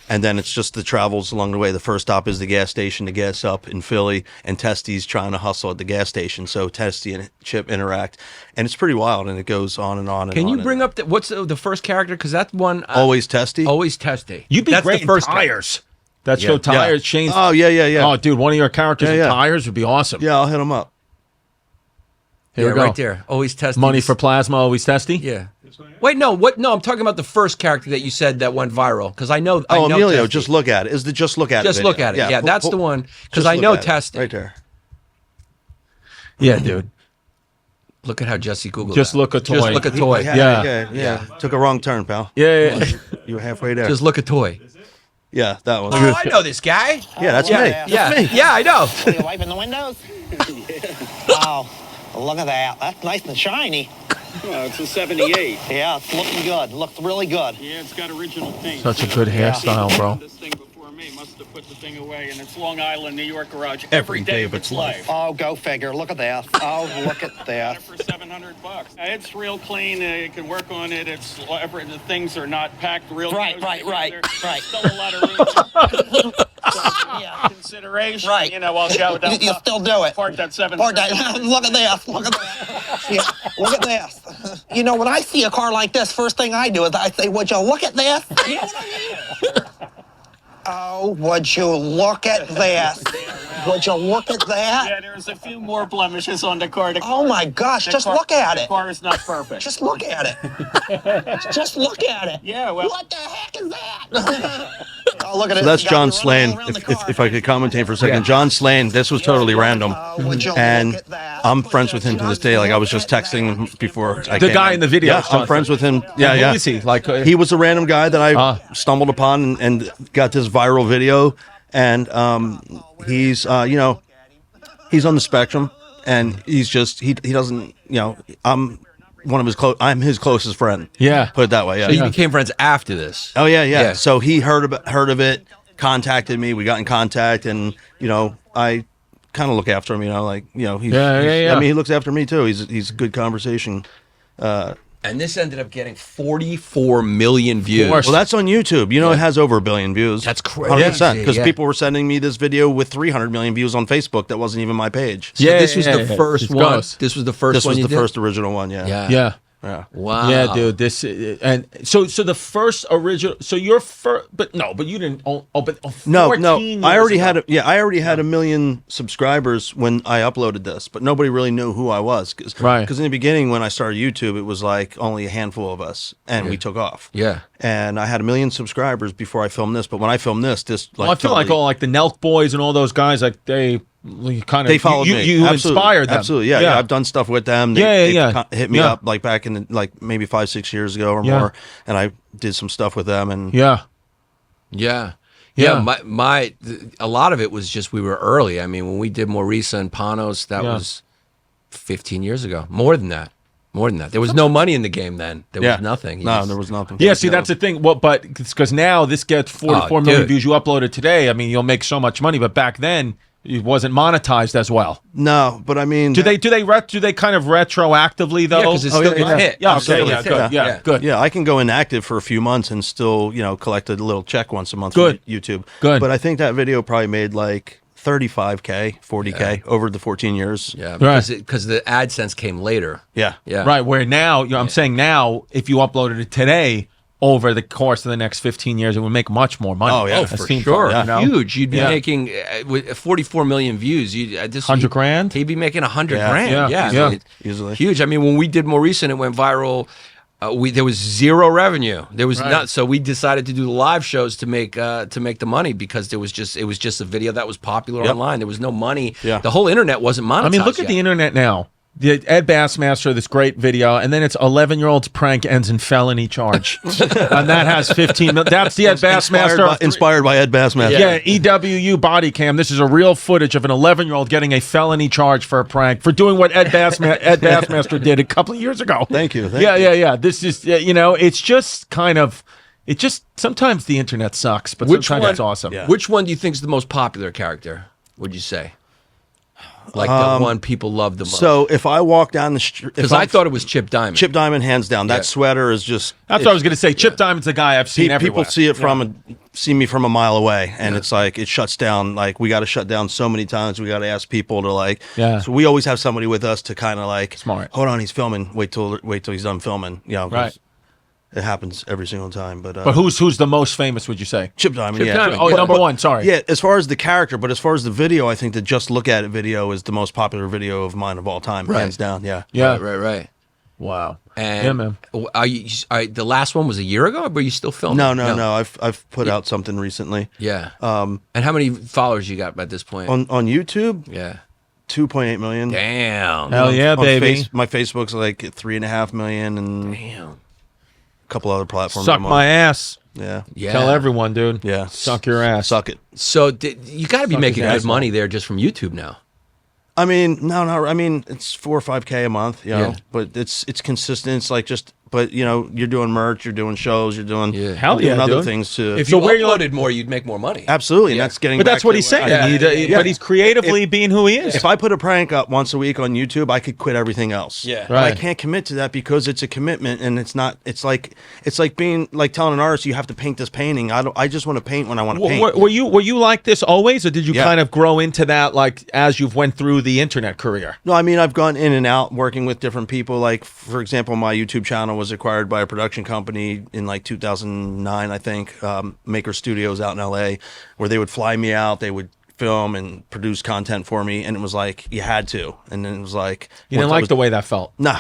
And then it's just the travels along the way. The first stop is the gas station to gas up in Philly, and Testy's trying to hustle at the gas station. So Testy and Chip interact, and it's pretty wild, and it goes on and on and Can on. you bring up what's the first character? Because that's one. Always Testy? Always Testy. You'd be That's great the in first Tires. That Yeah. show Tires. Shane's. Oh, yeah. Oh, dude, one of your characters Yeah, in yeah. Tires would be awesome. Yeah, I'll hit him up. Here Yeah, we go. right there. Always Testy. Money for plasma, always testy. Yeah. Wait, no. What? No, I'm talking about the first character that you said that went viral. Because I know. I Oh, know Emilio, Testy. just look at it. Is the just look at it? Just video. look at it. Yeah, that's the one. Because Just I look know at it. Testy. Right there. Yeah, dude. Look at how Jesse Googled. Just that. look a toy. Just look a toy. Yeah. Took a wrong turn, pal. Yeah. You were halfway there. Just look a toy. Yeah, that one. Oh, I know this guy. Yeah, that's me. Yeah. Yeah, I know. Are you wiping the windows? Wow, look at that. That's nice and shiny. Well, it's a 78. Yeah, it's looking good. Looks really good. Yeah, it's got original paint. Such a good hairstyle, bro. This thing before me must have put the thing away in its Long Island, New York garage Every day of its life. Oh, go figure. Look at that. Oh, look at Got that. it for $700. It's real clean. You can work on it. It's the things are not packed real. Right. There's still a lot of room. Yeah. Consideration. Right. I'll go down. You still do it. Park that 700. Look at this. Look at that. Yeah, look at this. When I see a car like this, first thing I do is I say, would you look at this? You know what I mean? Oh, would you look at this? Would you look at that? Yeah, there's a few more blemishes on the car. Oh my gosh, just look at The it. car is not perfect. Just look at it. Just look at it. Yeah, well. What the heck is that? Oh, look at it. So that's You got John me running Slane. all around the If car. I could commentate for a second, Yeah. John Slane. This was totally random, Would you and look at that? I'm friends with him to this day. Like I was just texting him before. I The came guy in. in the video. Yeah, I'm friends with him. Yeah, Who yeah. is he? Like He was a random guy that I Ah. stumbled upon and got this viral video, and he's he's on the spectrum, and he's just he doesn't I'm one of his I'm his closest friend. Yeah. Put it that way. Yeah. So you became friends after this. Oh yeah. Yeah. So he heard of it, contacted me. We got in contact, and I kind of look after him. He's, Yeah. I mean, he looks after me too. He's a good conversation. And this ended up getting 44 million views. course. Well, that's on YouTube. It has over 1 billion views. That's crazy, 100%. Because yeah. people were sending me this video with 300 million views on Facebook that wasn't even my page. So this was the first It one. goes. This was the first This one was you the did? first original one. Yeah. Yeah. Yeah. Yeah. Wow. Yeah, dude. This and so the first original. So your first, but you didn't. But 14 No. years I already ago. had 1 million subscribers when I uploaded this, but nobody really knew who I was. Right. Because in the beginning, when I started YouTube, it was like only a handful of us, and we took off. Yeah. And I had 1 million subscribers before I filmed this. But when I filmed this, Well, I feel like all like the Nelk boys and all those guys, like they kind of they followed you, me. You Absolutely. inspired them. Absolutely, yeah. I've done stuff with them. They've hit me Yeah. up like back in maybe 5-6 years ago or Yeah. more, and I did some stuff with them. And Yeah. Yeah. Yeah. Yeah. A lot of it was just we were early. I mean, when we did Maurice and Panos, that Yeah. was 15 years ago. More than that. More than that. There was no money in the game then. There was nothing. No, there was nothing. Yeah, see, that's the thing. Well, but because now this gets 44 million views. You upload it today. I mean, you'll make so much money. But back then, it wasn't monetized as well. No, but I mean, Do they kind of retroactively though? Yeah, because it's still a hit. Yeah, It's still okay, a yeah, hit. good. Yeah, good. Yeah, I can go inactive for a few months and still, collect a little check once a month Good. from YouTube. Good. But I think that video probably made like 35K, 40K over the 14 years. Yeah, Right. because the AdSense came later. Yeah. Yeah. Right. Where now, I'm saying now, if you uploaded it today, over the course of the next 15 years, it would make much more money. Oh, yeah. Oh, That for seems sure. fun, you know? Huge. You'd be Yeah. making with 44 million views. You 100 grand? He'd be making 100 Yeah. grand. Yeah. Yeah, Yeah. Easily. huge. I mean, when we did more recent, it went viral. There was zero revenue. There was Right. not. So we decided to do the live shows to make the money because it was just a video that was popular Yep. online. There was no money. Yeah. The whole internet wasn't monetized. I mean, look at the yet. internet now. The Ed Bassmaster, this great video, and then it's 11-year-old's prank ends in felony charge, and that has 15 million. That's the Ed Bassmaster. Inspired by Ed Bassmaster. Yeah, EWU body cam. This is a real footage of an 11-year-old getting a felony charge for a prank for doing what Ed Bassmaster did a couple of years ago. Thank you. Yeah. This is it's just kind of sometimes the internet sucks, but sometimes it's awesome. Yeah. Which one do you think is the most popular character? Would you say? Like the one people love the most? So if I walk down the street, Because I thought it was Chip Diamond. Chip Diamond, hands down. That Yeah. sweater is just. That's what I was going to say. Chip Diamond's a guy I've seen everywhere. People see me from a mile away, and it's like it shuts down. Like we got to shut down so many times. We got to ask people to like. Yeah. So we always have somebody with us to kind of like. Smart. Hold on, he's filming. Wait till he's done filming. 'Cause Right. It happens every single time, but who's the most famous? Would you say? Chip Diamond, Chip yeah. Diamond. Oh, number one. Sorry. Yeah, as far as the character, but as far as the video, I think the Just Look At It video is the most popular video of mine of all time, hands down. Yeah. Yeah. Right. Wow. And Yeah, man. Are you? The last one was a year ago, or were you still filming? No. I've put out something recently. Yeah. And how many followers you got at this point? On YouTube, Yeah. 2.8 million. Damn. Hell yeah, On baby. my Facebook's like 3.5 million, and Damn. a couple other platforms. Suck I'm on. my ass. Yeah. Yeah. Tell everyone, dude. Yeah. Suck your ass. Suck it. So you got to be Suck making his good asshole. money there just from YouTube now. I mean, no. I mean, it's 4 or 5K a month, you know, Yeah. but it's consistent. It's like but you're doing merch, you're doing shows, you're doing, Yeah. Hell you're yeah, doing other dude. things to. If So you where you uploaded more, you'd make more money. Absolutely, Yeah. and that's getting. But back that's what to he's saying. Yeah. But he's creatively being who he is. If I put a prank up once a week on YouTube, I could quit everything else. Yeah. But I Right. can't commit to that because it's a commitment, and it's not. It's like being like telling an artist you have to paint this painting. I just want to paint when I want to paint. Were you like this always, or did you Yeah. kind of grow into that like as you've went through the internet career? No, I mean I've gone in and out working with different people. Like for example, my YouTube channel was acquired by a production company in like 2009, I think. Maker Studios out in LA, where they would fly me out. They would film and produce content for me, and it was like you had to. And then it was like You didn't like the way that felt. No,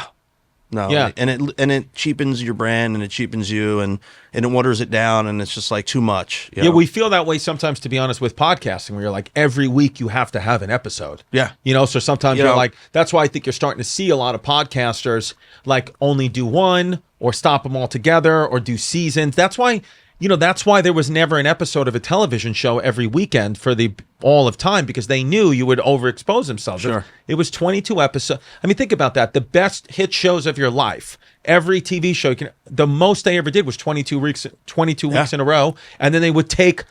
Yeah. and it cheapens your brand, and it cheapens you, and it waters it down, and it's just like too much. you Yeah, know? we feel that way sometimes, to be honest, with podcasting, where you're like, every week you have to have an episode. Yeah. So sometimes You you're know- like, that's why I think you're starting to see a lot of podcasters like only do one or stop them all together or do seasons. That's why, that's why there was never an episode of a television show every weekend for the all of time, because they knew you would overexpose themselves. Sure. It was 22 episodes. I mean, think about that. The best hit shows of your life. Every TV show, the most they ever did was 22 weeks in a row, and then they would take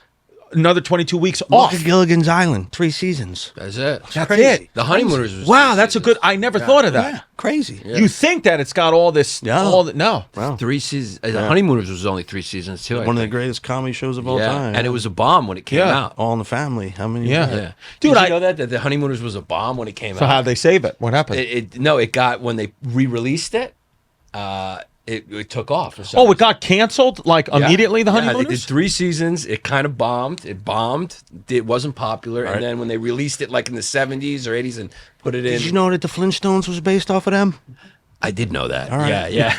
another 22 weeks Look off. at Gilligan's Island, 3 seasons. That's it. That's crazy. it. The Honeymooners was Wow, 3 that's a seasons. good. I never thought of that. Yeah, crazy. You think that it's got all this? Yeah. No. Wow. 3 seasons. The Honeymooners was only 3 seasons too. I One of the think. greatest comedy shows of all yeah, time. and it was a bomb when it came Yeah. out. All in the Family. How many? Yeah. Yeah, Dude, Did you I- know that the Honeymooners was a bomb when it came So out? how'd they save it? What happened? It got when they re-released it. It took off. For some Oh, it reason. got canceled like Yeah. immediately. The Yeah, they Honeymooners. did 3 seasons. It kind of bombed. It bombed. It wasn't popular. Right. And then when they released it, like in the 70s or 80s, and put it in, Did you know that the Flintstones was based off of them? I did know that. All right. Yeah.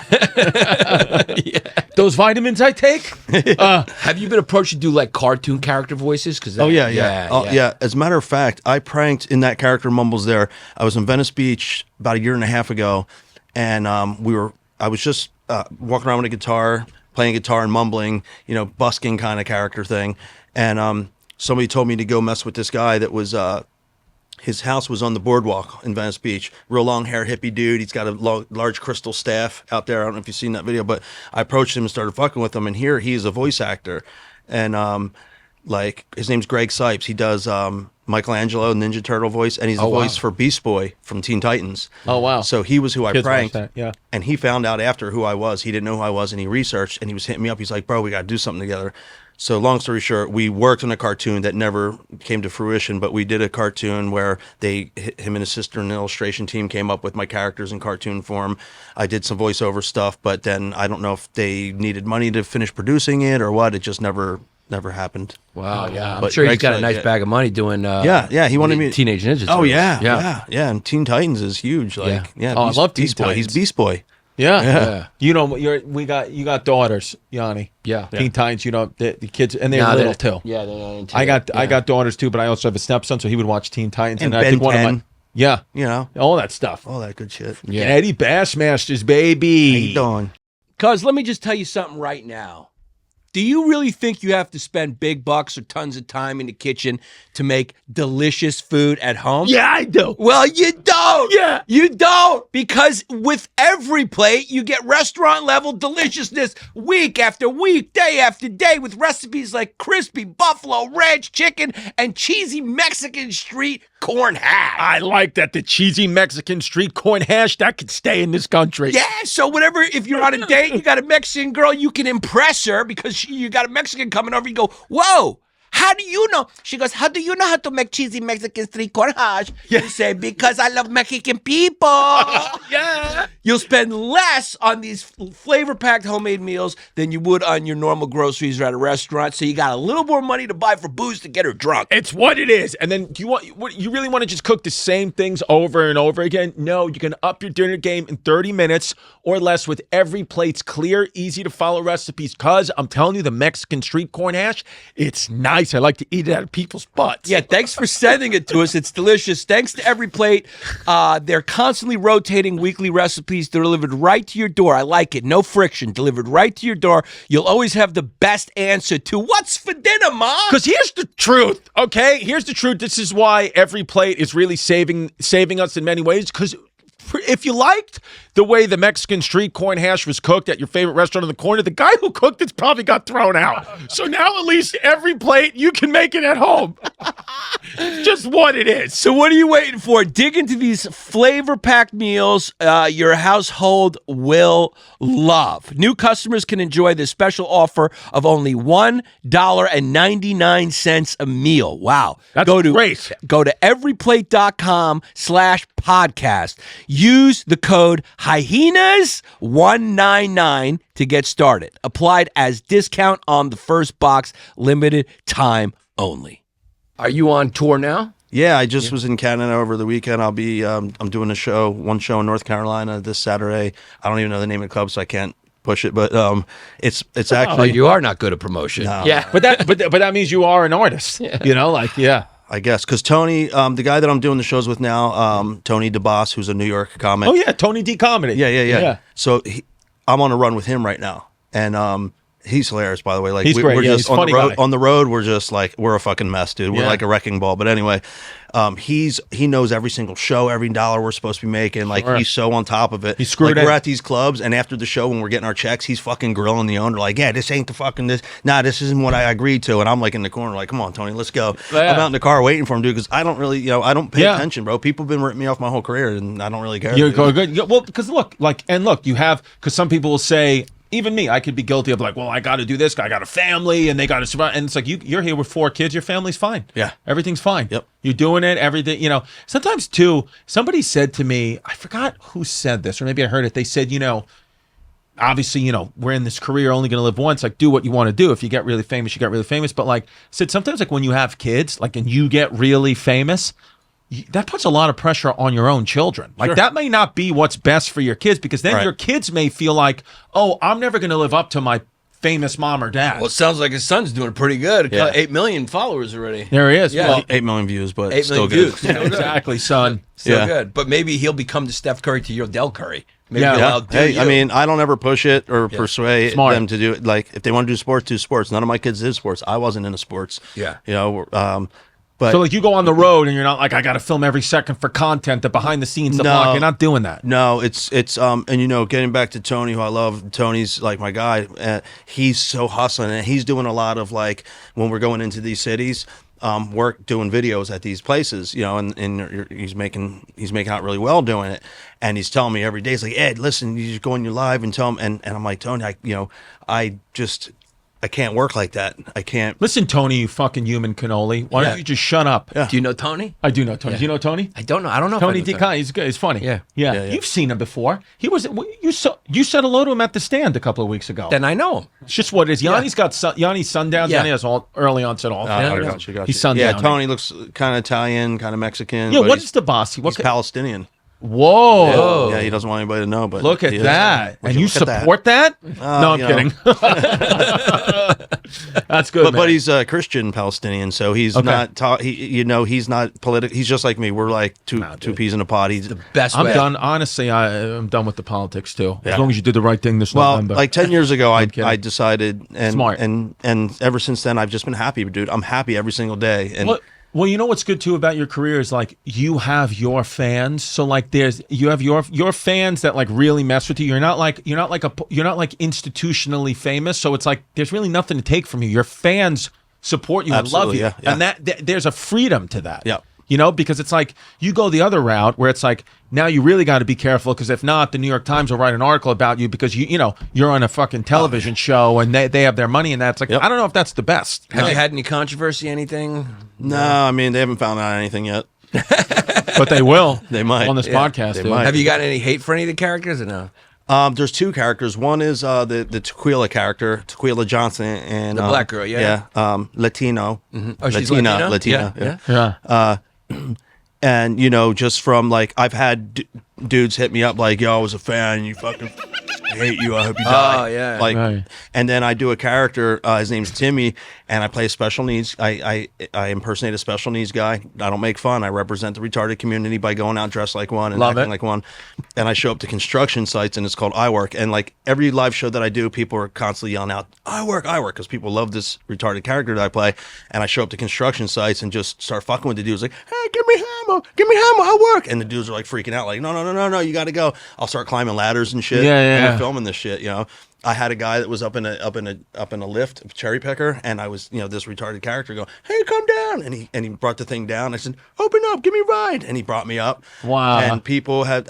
Those vitamins I take. Have you been approached to do like cartoon character voices? Because Oh yeah. As a matter of fact, I pranked in that character Mumbles there. I was in Venice Beach about a year and a half ago, and I was just walking around with a guitar, playing guitar and mumbling, busking kind of character thing, and somebody told me to go mess with this guy that was His house was on the boardwalk in Venice Beach. Real long hair, hippie dude. He's got a large crystal staff out there. I don't know if you've seen that video, but I approached him and started fucking with him. And here he is a voice actor, and like his name's Greg Sipes. He does Michelangelo, Ninja Turtle voice, and he's the voice for Beast Boy from Teen Titans. Oh, wow. So he was who I Kids watch pranked. that, yeah. And he found out after who I was. He didn't know who I was, and he researched, and he was hitting me up. He's like, bro, we got to do something together. So long story short, we worked on a cartoon that never came to fruition, but we did a cartoon where him and his sister and the illustration team came up with my characters in cartoon form. I did some voiceover stuff, but then I don't know if they needed money to finish producing it or what. It just never happened. Wow, yeah. I'm But sure he's Greg's got a like, nice yeah. bag of money doing He wanted me Teenage Ninja Turtles. Oh yeah. And Teen Titans is huge. Like yeah, Oh, I love Teen Beast Boy. Titans. He's Beast Boy. Yeah. You know, you got daughters, Yanni. Yeah. Teen Titans, you know, the kids, and they're Nah, little too. Yeah, they're not into I it. got daughters too, but I also have a stepson, so he would watch Teen Titans, And I Ben think one of 10. my yeah, You know, all that stuff. all that good shit. Yeah. Eddie Bassmasters, baby. How you doing? Cuz let me just tell you something right now. Do you really think you have to spend big bucks or tons of time in the kitchen to make delicious food at home? Yeah, I do. Well, you don't. Yeah. You don't. Because with every plate, you get restaurant level deliciousness week after week, day after day, with recipes like crispy buffalo ranch chicken and cheesy Mexican street corn hash. I like that the cheesy Mexican street corn hash that could stay in this country. Yeah, so whatever, if you're on a date, you got a Mexican girl, you can impress her because you got a Mexican coming over, you go, whoa, how do you know? She goes, how do you know how to make cheesy Mexican street corn hash? You say, because I love Mexican people. Yeah. You'll spend less on these flavor-packed homemade meals than you would on your normal groceries or at a restaurant, so you got a little more money to buy for booze to get her drunk. It's what it is. And then you really want to just cook the same things over and over again? No, you can up your dinner game in 30 minutes or less with every plate's clear, easy to follow recipes. Cause I'm telling you, the Mexican street corn hash, it's nice. I like to eat it out of people's butts. Yeah, thanks for sending it to us. It's delicious. Thanks to Every Plate. They're constantly rotating weekly recipes delivered right to your door. I like it. No friction. Delivered right to your door. You'll always have the best answer to what's for dinner, Mom? Because here's the truth, okay? Here's the truth. This is why Every Plate is really saving us in many ways. Because if you liked the way the Mexican street corn hash was cooked at your favorite restaurant on the corner, the guy who cooked it's probably got thrown out. So now at least Every Plate, you can make it at home. It's just what it is. So what are you waiting for? Dig into these flavor-packed meals your household will love. New customers can enjoy this special offer of only $1.99 a meal. Wow. That's great. Go to everyplate.com/podcast. Use the code Hyenas199 to get started. Applied as discount on the first box, limited time only. Are you on tour now? Yeah, I just was in Canada over the weekend. I'll be I'm doing one show in North Carolina this Saturday. I don't even know the name of the club, so I can't push it. But it's Oh, actually you are not good at promotion. No. Yeah. But that means you are an artist. You know, like, yeah. I guess because Tony, the guy that I'm doing the shows with now, Tony DeBoss, who's a New York comic. Oh, yeah, Tony D. Comedy. Yeah. So I'm on a run with him right now, and he's hilarious, by the way. Like He's great. We're Yeah, just he's a funny guy. on the road. We're just like we're a fucking mess, dude. We're Yeah. like a wrecking ball. But anyway, he knows every single show, every dollar we're supposed to be making. Like Sure. he's so on top of it. He's screwed like in. we're at these clubs, and after the show, when we're getting our checks, he's fucking grilling the owner. Like, yeah, this ain't the fucking this. Nah, this isn't what I agreed to. And I'm like in the corner, like, come on, Tony, let's go. Yeah. I'm out in the car waiting for him, dude, because I don't really, I don't pay Yeah. attention, bro. People have been ripping me off my whole career, and I don't really care. You're dude. going good. Well, because look, you have, because some people will say, even me, I could be guilty of like, well, I got to do this. I got a family, and they got to survive. And it's like you're here with 4 kids. Your family's fine. Yeah. Everything's fine. Yep. You're doing it. Everything. Sometimes too. Somebody said to me, I forgot who said this, or maybe I heard it. They said, obviously, we're in this career, only going to live once. Like, do what you want to do. If you get really famous, you get really famous. But like, said sometimes like when you have kids, like, and you get really famous, that puts a lot of pressure on your own children. Like that may not be what's best for your kids, because then Right. your kids may feel like, oh, I'm never going to live up to my famous mom or dad. Well, it sounds like his son's doing pretty good. Yeah. 8 million followers already. There he is. Yeah. Well, 8 million views, but 8 still million good. views. Still good. exactly, son. Still Yeah. good. But maybe he'll become the Steph Curry to your Del Curry. Maybe Yeah. he'll Yeah. outdo Hey, you. I mean, I don't ever push it or persuade Smart. them to do it. Like, if they want to do sports, do sports. None of my kids did sports. I wasn't into sports. Yeah. But So like you go on the road and you're not like I got to film every second for content. The behind the scenes, the vlog. You're not doing that. No, it's and you know, getting back to Tony, who I love. Tony's like my guy. He's so hustling, and he's doing a lot of like when we're going into these cities, work doing videos at these places, you know, and he's making out really well doing it, and he's telling me every day, he's like, Ed, listen, you just go on your live and tell him, and I'm like, Tony, I can't work like that. I can't. Listen, Tony, you fucking human cannoli. Why don't you just shut up? Do you know Tony? I do know Tony. Do you know Tony? I don't know. I don't know. if Tony I know D. He's good. He's funny. Yeah. Yeah. You've seen him before. He was. You said hello to him at the stand a couple of weeks ago. Then I know him. It's just what it is. Yanni's got Yanni's sundowns. Yeah. Yanni has all early onset all. Gotcha. He's sundown. Yeah, Tony looks kind of Italian, kind of Mexican. Yeah. but What he's- is the boss? He's Palestinian. Whoa. Yeah, he doesn't want anybody to know. But Look at he is. that. Would And you look at that? support that? No, I'm you kidding. That's good, man. But he's a Christian Palestinian, so he's not. He's not political. He's just like me. We're like two peas in a pod. He's Best I'm way. done. Honestly, I'm done with the politics too. Yeah. As long as you did the right thing this well, November. like 10 years ago, kidding. I decided, and Smart. and ever since then, I've just been happy, dude. I'm happy every single day. And Well, you know what's good too about your career is like you have your fans. So like you have your fans that like really mess with you. You're not like institutionally famous. So it's like there's really nothing to take from you. Your fans support you Absolutely, and love you, yeah. and that there's a freedom to that. Yeah. You know, because it's like you go the other route where it's like now you really got to be careful because if not, the New York Times will write an article about you because you're on a fucking television show and they have their money in that. It's like I don't know if that's the best. Have you had any controversy? Anything? no, I mean they haven't found out anything yet. But they will. They might. on this podcast. they dude. might. Have you got any hate for any of the characters or no? There's two characters. One is the Tequila character, Tequila Johnson, and The black girl, yeah. Latino, Oh, she's Latina. Yeah. Yeah. And just from like I've had dudes hit me up like, yo, I was a fan, you fucking hate you, I hope you die. Oh, yeah. Like, Right. and then I do a character, his name's Timmy, and I play a special needs. I impersonate a special needs guy. I don't make fun. I represent the retarded community by going out dressed like one and Love acting it. like one. And I show up to construction sites, and it's called I Work. And like every live show that I do, people are constantly yelling out, I work, because people love this retarded character that I play. And I show up to construction sites and just start fucking with the dudes like, hey, give me hammer, I work. And the dudes are like freaking out, like, no, you got to go. I'll start climbing ladders and shit. Yeah, And yeah. we're filming this shit, I had a guy that was up in a lift, a cherry picker, and I was, this retarded character going, hey, come down, and he brought the thing down. I said, open up, give me a ride, and he brought me up. Wow. And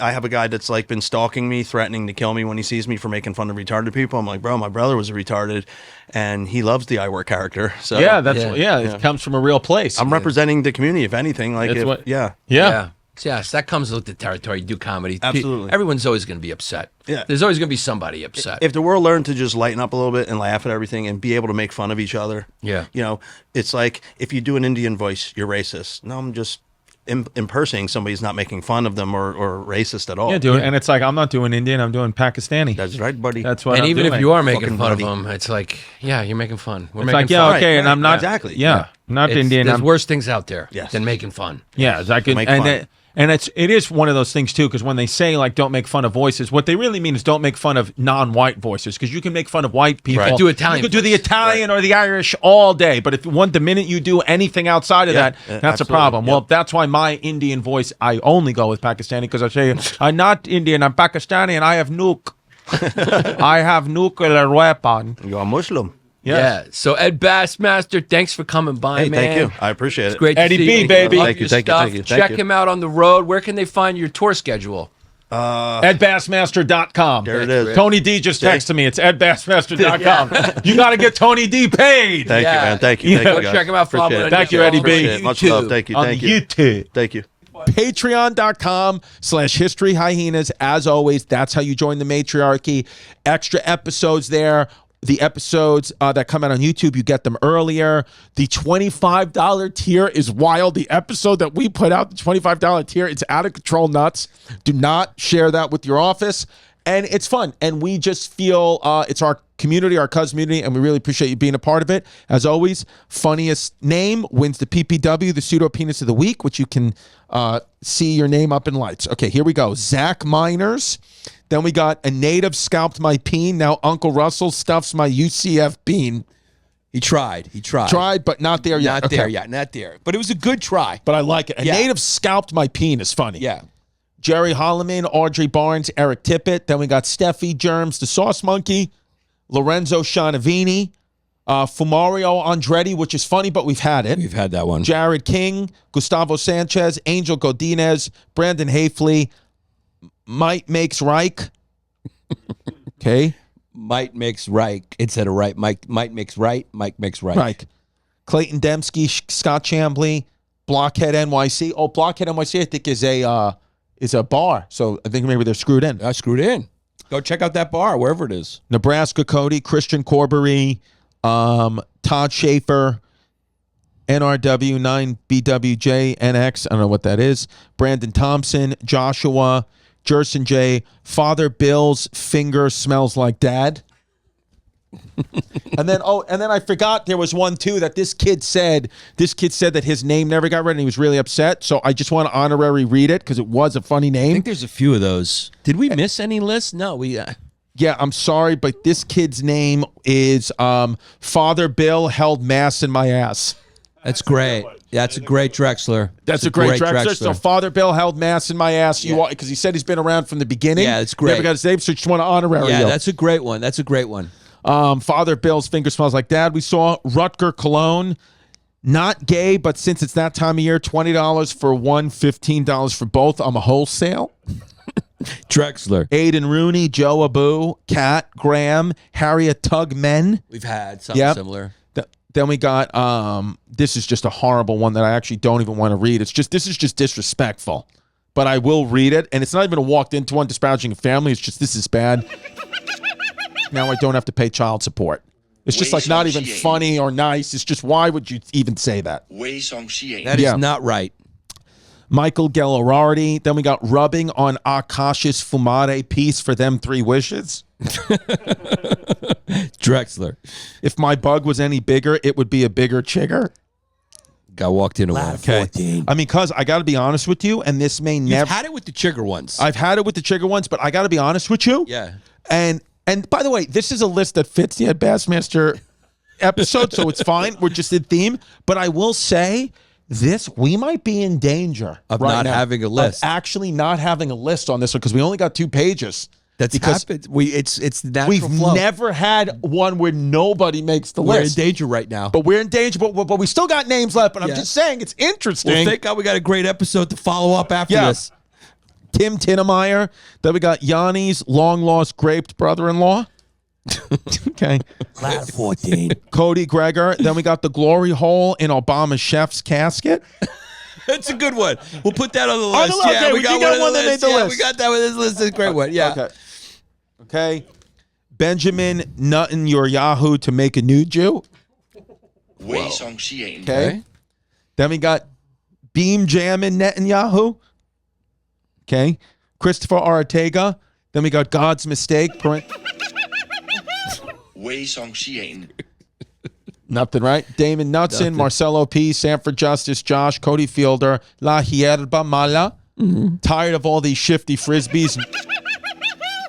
I have a guy that's like been stalking me, threatening to kill me when he sees me for making fun of retarded people. I'm like, bro, my brother was retarded, and he loves the I Work character. So Yeah, that's Yeah. it comes from a real place. I'm representing the community, if anything. Like, That's what- yeah. yeah. Yes, that comes with the territory. You do comedy. Absolutely. Everyone's always going to be upset. Yeah. There's always going to be somebody upset. If the world learned to just lighten up a little bit and laugh at everything and be able to make fun of each other, Yeah. It's like if you do an Indian voice, you're racist. No, I'm just impersonating somebody's not making fun of them or racist at all. Yeah, dude. And it's like I'm not doing Indian, I'm doing Pakistani. That's right, buddy. That's what and I'm even doing. if you are making Fucking fun buddy. of them, it's like, yeah, you're making fun. We're It's making like, yeah, fun. okay, and Right, I'm not exactly. Yeah, not Indian. There's I'm worse things out there Yes. than making fun. Yeah, I could, Make and fun. and it is one of those things too, because when they say like don't make fun of voices, what they really mean is don't make fun of non-white voices, because you can make fun of white people. Right. Do Italian You could do the voices. Italian or the Irish all day, but the minute you do anything outside of Yeah, that, yeah, that's a absolutely. problem. Yep. Well, that's why my Indian voice, I only go with Pakistani, because I say I'm not Indian, I'm Pakistani, and I have nuke. I have nuclear weapon. You're a Muslim. Yes. Yeah. So Ed Bassmaster, thanks for coming by, Hey, man. thank you. I appreciate It's it. great to Eddie see B, you. baby. Love Thank you, your thank you, stuff. thank you, thank Check you. him out on the road. Where can they find your tour schedule? EdBassmaster.com. There it is. Tony D just texted me. It's EdBassmaster.com. You got to get Tony D paid. Thank you, Yeah. man. Thank you. Yeah. Thank you, Go guys. check him out. Follow Appreciate him it. on Thank you, YouTube. Eddie B. Appreciate it. Much love. Thank you. On Thank you. YouTube. Thank you. Patreon.com/History Hyenas. As always, that's how you join the matriarchy. Extra episodes there. The episodes that come out on YouTube, you get them earlier. The $25 tier is wild. The episode that we put out, the $25 tier, it's out of control nuts. Do not share that with your office. And it's fun. And we just feel it's our community, our cuz community, and we really appreciate you being a part of it. As always, funniest name wins the PPW, the pseudo penis of the week, which you can see your name up in lights. Okay, here we go. Zach Miners. Then we got a native scalped my peen. Now Uncle Russell stuffs my UCF bean. He tried. Tried, but not there yet. Not there yet. Not there. But it was a good try. But I like it. A Yeah. native scalped my penis. Funny. Yeah. Jerry Holloman, Audrey Barnes, Eric Tippett. Then we got Steffi Germs, the Sauce Monkey, Lorenzo Scianavini, Fumario Andretti, which is funny, but we've had it. We've had that one. Jared King, Gustavo Sanchez, Angel Godinez, Brandon Hafley, Mike Makes Reich. Okay. Might makes right instead of right. Mike makes right. Mike makes right. Reich. Clayton Dembski, Scott Chambly, Blockhead NYC. Oh, Blockhead NYC, I think is a bar. So I think maybe they're screwed in. I screwed in. Go check out that bar, wherever it is. Nebraska Cody, Christian Corbery, Todd Schaefer, NRW 9BWJ NX. I don't know what that is. Brandon Thompson, Joshua, Jerson J, Father Bill's finger smells like dad. and then I forgot there was one too that this kid said that his name never got read and he was really upset. So I just want to honorary read it because it was a funny I name. think there's a few of those. Did we miss any lists? No, we. Yeah, I'm sorry, but this kid's name is Father Bill held mass in my ass. That's great. Yeah, that's a great Drexler. That's a great Drexler. So Father Bill held mass in my ass. You because he said he's been around from the beginning. Yeah, it's great. Never got his name, so just want to honorary. Yeah, him. that's a great one. That's a great one. Father Bill's finger smells like dad. We saw Rutger Cologne, not gay, but since it's that time of year, $20 for one, $15 for both. I'm a wholesale. Drexler. Aiden Rooney, Joe Abu, Kat Graham, Harriet Tugmen. We've had something similar. Then we got this is just a horrible one that I actually don't even want to read. This is just disrespectful. But I will read it, and it's not even a walked into one disparaging a family. It's just this is bad. Now I don't have to pay child support. It's just like not even funny or nice. It's just why would you even say that? That is not right. Michael Gellarardi. Then we got rubbing on Akash's Fumare piece for them 3 wishes. Drexler. If my bug was any bigger, it would be a bigger chigger. Got walked into one. Okay. I mean, cuz I got to be honest with you, and this may never. You've had it with the chigger ones. I've had it with the chigger ones, but I got to be honest with you. Yeah. And by the way, this is a list that fits the Ed Bassmaster episode, so it's fine. We're just in theme. But I will say we might be in danger of right not now, having a list. of actually not having a list on this one because we only got 2 pages. That's because happened. It's natural we've flow. never had one where nobody makes the We're list. in danger right now. But we're in danger. But we still got names left. But I'm just saying it's interesting. Well, thank God we got a great episode to follow up after this. Tim Tinnemeyer. Then we got Yanni's long-lost graped brother-in-law. Okay. Ladder 14. Cody Greger. Then we got the glory hole in Obama's chef's casket. That's a good one. We'll put that on the On the list. list. Yeah, Okay, we got you got one that made the Yeah, list. we got that with this list. It's a great one. Yeah. Okay. Benjamin Nuttin your Yahoo to make a new Jew. Okay. Then we got Beam Jammin Netanyahu. Okay. Christopher Ortega. Then we got God's Mistake. Nothing, right? Damon Knutson, Marcelo P, Sanford Justice, Josh, Cody Fielder, La Hierba Mala. Tired of all these shifty frisbees.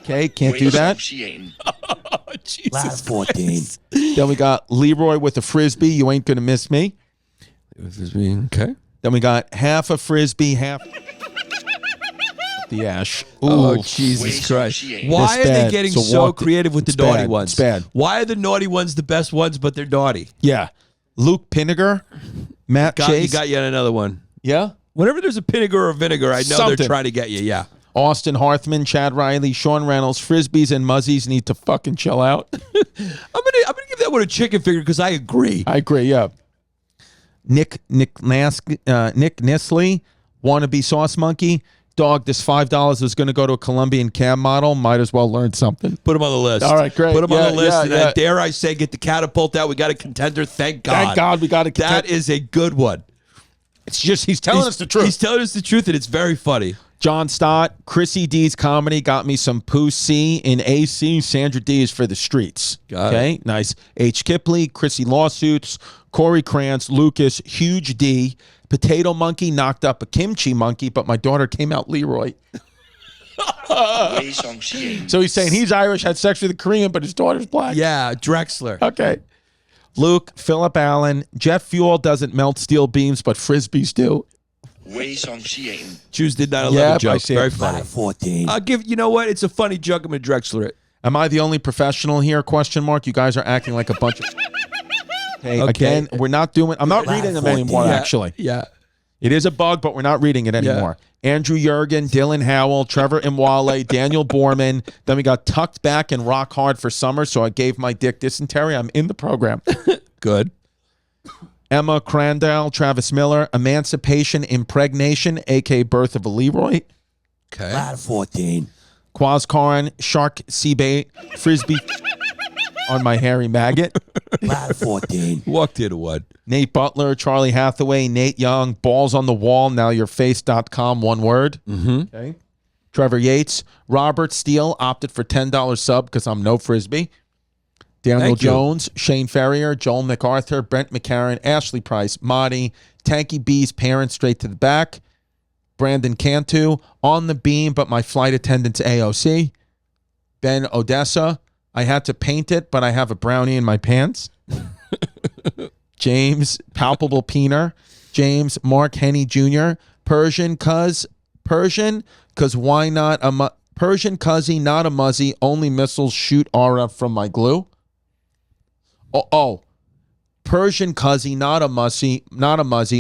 Okay, can't do that. Ladder 14. Then we got Leroy with a frisbee. You ain't gonna miss me. Okay. Then we got half a frisbee, half the ash. Ooh. Oh, Jesus Christ. Why are they getting so creative with the naughty ones? It's bad. Why are the naughty ones the best ones, but they're naughty? Yeah. Luke Pinniger, Matt You Chase. got yet another one. Yeah. Whenever there's a vinegar or vinegar, I know Something. they're trying to get you. Yeah. Austin Harthman, Chad Riley, Sean Reynolds, Frisbees and Muzzies need to fucking chill out. I'm gonna give that one a chicken finger because I agree. I agree, yeah. Nick Nisley, wannabe sauce monkey. Dog, this $5 was going to go to a Colombian cam model. Might as well learn something. Put him on the list. All right, great. Put him on the list. Yeah, And dare I say, get the catapult out. We got a contender. Thank God. Thank God we got a contender. That is a good one. It's just he's telling us the truth. He's telling us the truth, and it's very funny. John Stott, Chrissy D's comedy got me some Pussy in AC. Sandra D is for the streets. Got it. Nice. H. Kipley, Chrissy Lawsuits, Corey Krantz, Lucas, Huge D, Potato Monkey knocked up a Kimchi Monkey, but my daughter came out Leroy. So he's saying he's Irish, had sex with a Korean, but his daughter's black. Yeah, Drexler. Okay. Luke, Philip Allen, jet fuel doesn't melt steel beams, but frisbees do. Choose did 9/11 Yep, I joke. see it. Very funny. 14. I'll give you know what? It's a funny joke. I'm gonna Drexler it. Am I the only professional here? Question mark. You guys are acting like a bunch of. Hey, Okay. again, we're not doing. I'm not reading them anymore. Yeah, Actually, Yeah. it is a bug, but we're not reading it anymore. Andrew Jurgen, Dylan Howell, Trevor Imwale, Daniel Borman. Then we got tucked back and rock hard for summer, so I gave my dick dysentery. I'm in the program. Good. Emma Crandall, Travis Miller, Emancipation Impregnation, a.k.a. Birth of a Leroy. Okay. Ladder 14. Quaz Karan, Shark Seabait, Frisbee on my hairy maggot. Ladder 14. Walked into one. Nate Butler, Charlie Hathaway, Nate Young, Balls on the Wall, nowyourface.com, one word. Mm-hmm. Okay. Trevor Yates, Robert Steele opted for $10 sub because I'm no Frisbee. Daniel Thank you. Jones, Shane Ferrier, Joel MacArthur, Brent McCarron, Ashley Price, Marty, Tanky B's parents straight to the back, Brandon Cantu, on the beam, but my flight attendant's AOC, Ben Odessa, I had to paint it, but I have a brownie in my pants. James, Palpable Peener, James, Mark Henny Jr., Persian, cuz why not a Persian cuzzy, not a muzzy, only missiles shoot aura from my glue. Persian cuzzy, not a muzzy,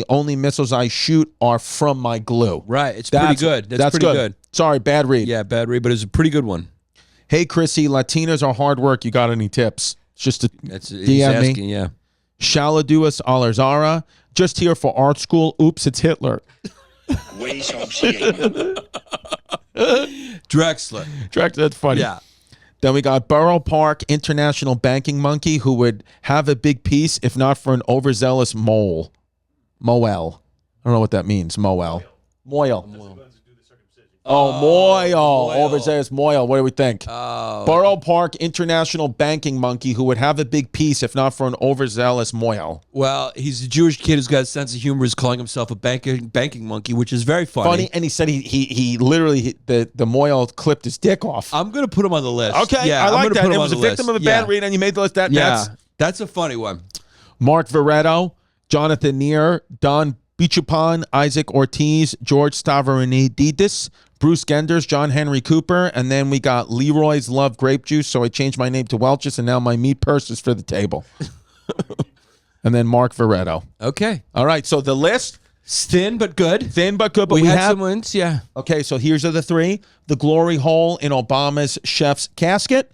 only missiles I shoot are from my glue. Right. It's pretty good. That's pretty good. Sorry, bad read. Yeah, bad read, but it's a pretty good one. Hey, Chrissy, Latinas are hard work. You got any tips? It's just a He's DM me. asking, yeah. Shaladuas Alarzara, just here for art school. Oops, it's Hitler. Drexler. That's funny. Yeah. Then we got Borough Park International Banking Monkey, who would have a big piece if not for an overzealous Moel. I don't know what that means. Moel. Oh, Moel. Overzealous Moel. What do we think? Borough Park International Banking Monkey, who would have a big piece if not for an overzealous Moel. Well, he's a Jewish kid who's got a sense of humor. Is calling himself a banking monkey, which is very funny. And he said he literally the Moel clipped his dick off. I'm gonna put him on the list. Okay, yeah, I I'm like gonna that. put him It on was a the victim list. of a bad read, and you made the list. That's a funny one. Mark Veretto, Jonathan Neer, Don Bichupan, Isaac Ortiz, George Stavronidis, Bruce Genders, John Henry Cooper, and then we got Leroy's Love Grape Juice, so I changed my name to Welch's, and now my meat purse is for the table. And then Mark Veretto. Okay. All right, so the list, Thin but good. but We had have... some wins, yeah. Okay, so here's the three. The glory hole in Obama's chef's casket.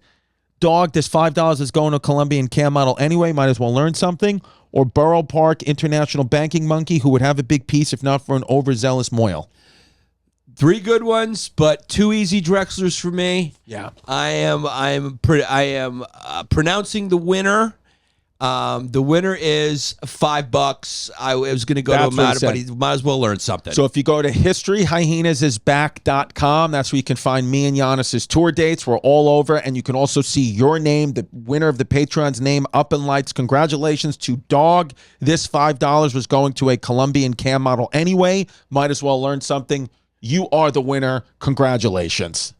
Dog, this $5 is going to Colombian cam model anyway. Might as well learn something. Or Borough Park International Banking Monkey, who would have a big piece if not for an overzealous Moyle. 3 good ones, but 2 easy Drexlers for me. Yeah. I am pronouncing the winner. The winner is $5. I was going to go That's to what he Amada, said. but he might as well learn something. So if you go to historyhyenasisback.com, that's where you can find me and Yannis's tour dates. We're all over, and you can also see your name, the winner of the Patreon's name, up in lights. Congratulations to Dog. This $5 was going to a Colombian cam model anyway. Might as well learn something. You are the winner. Congratulations.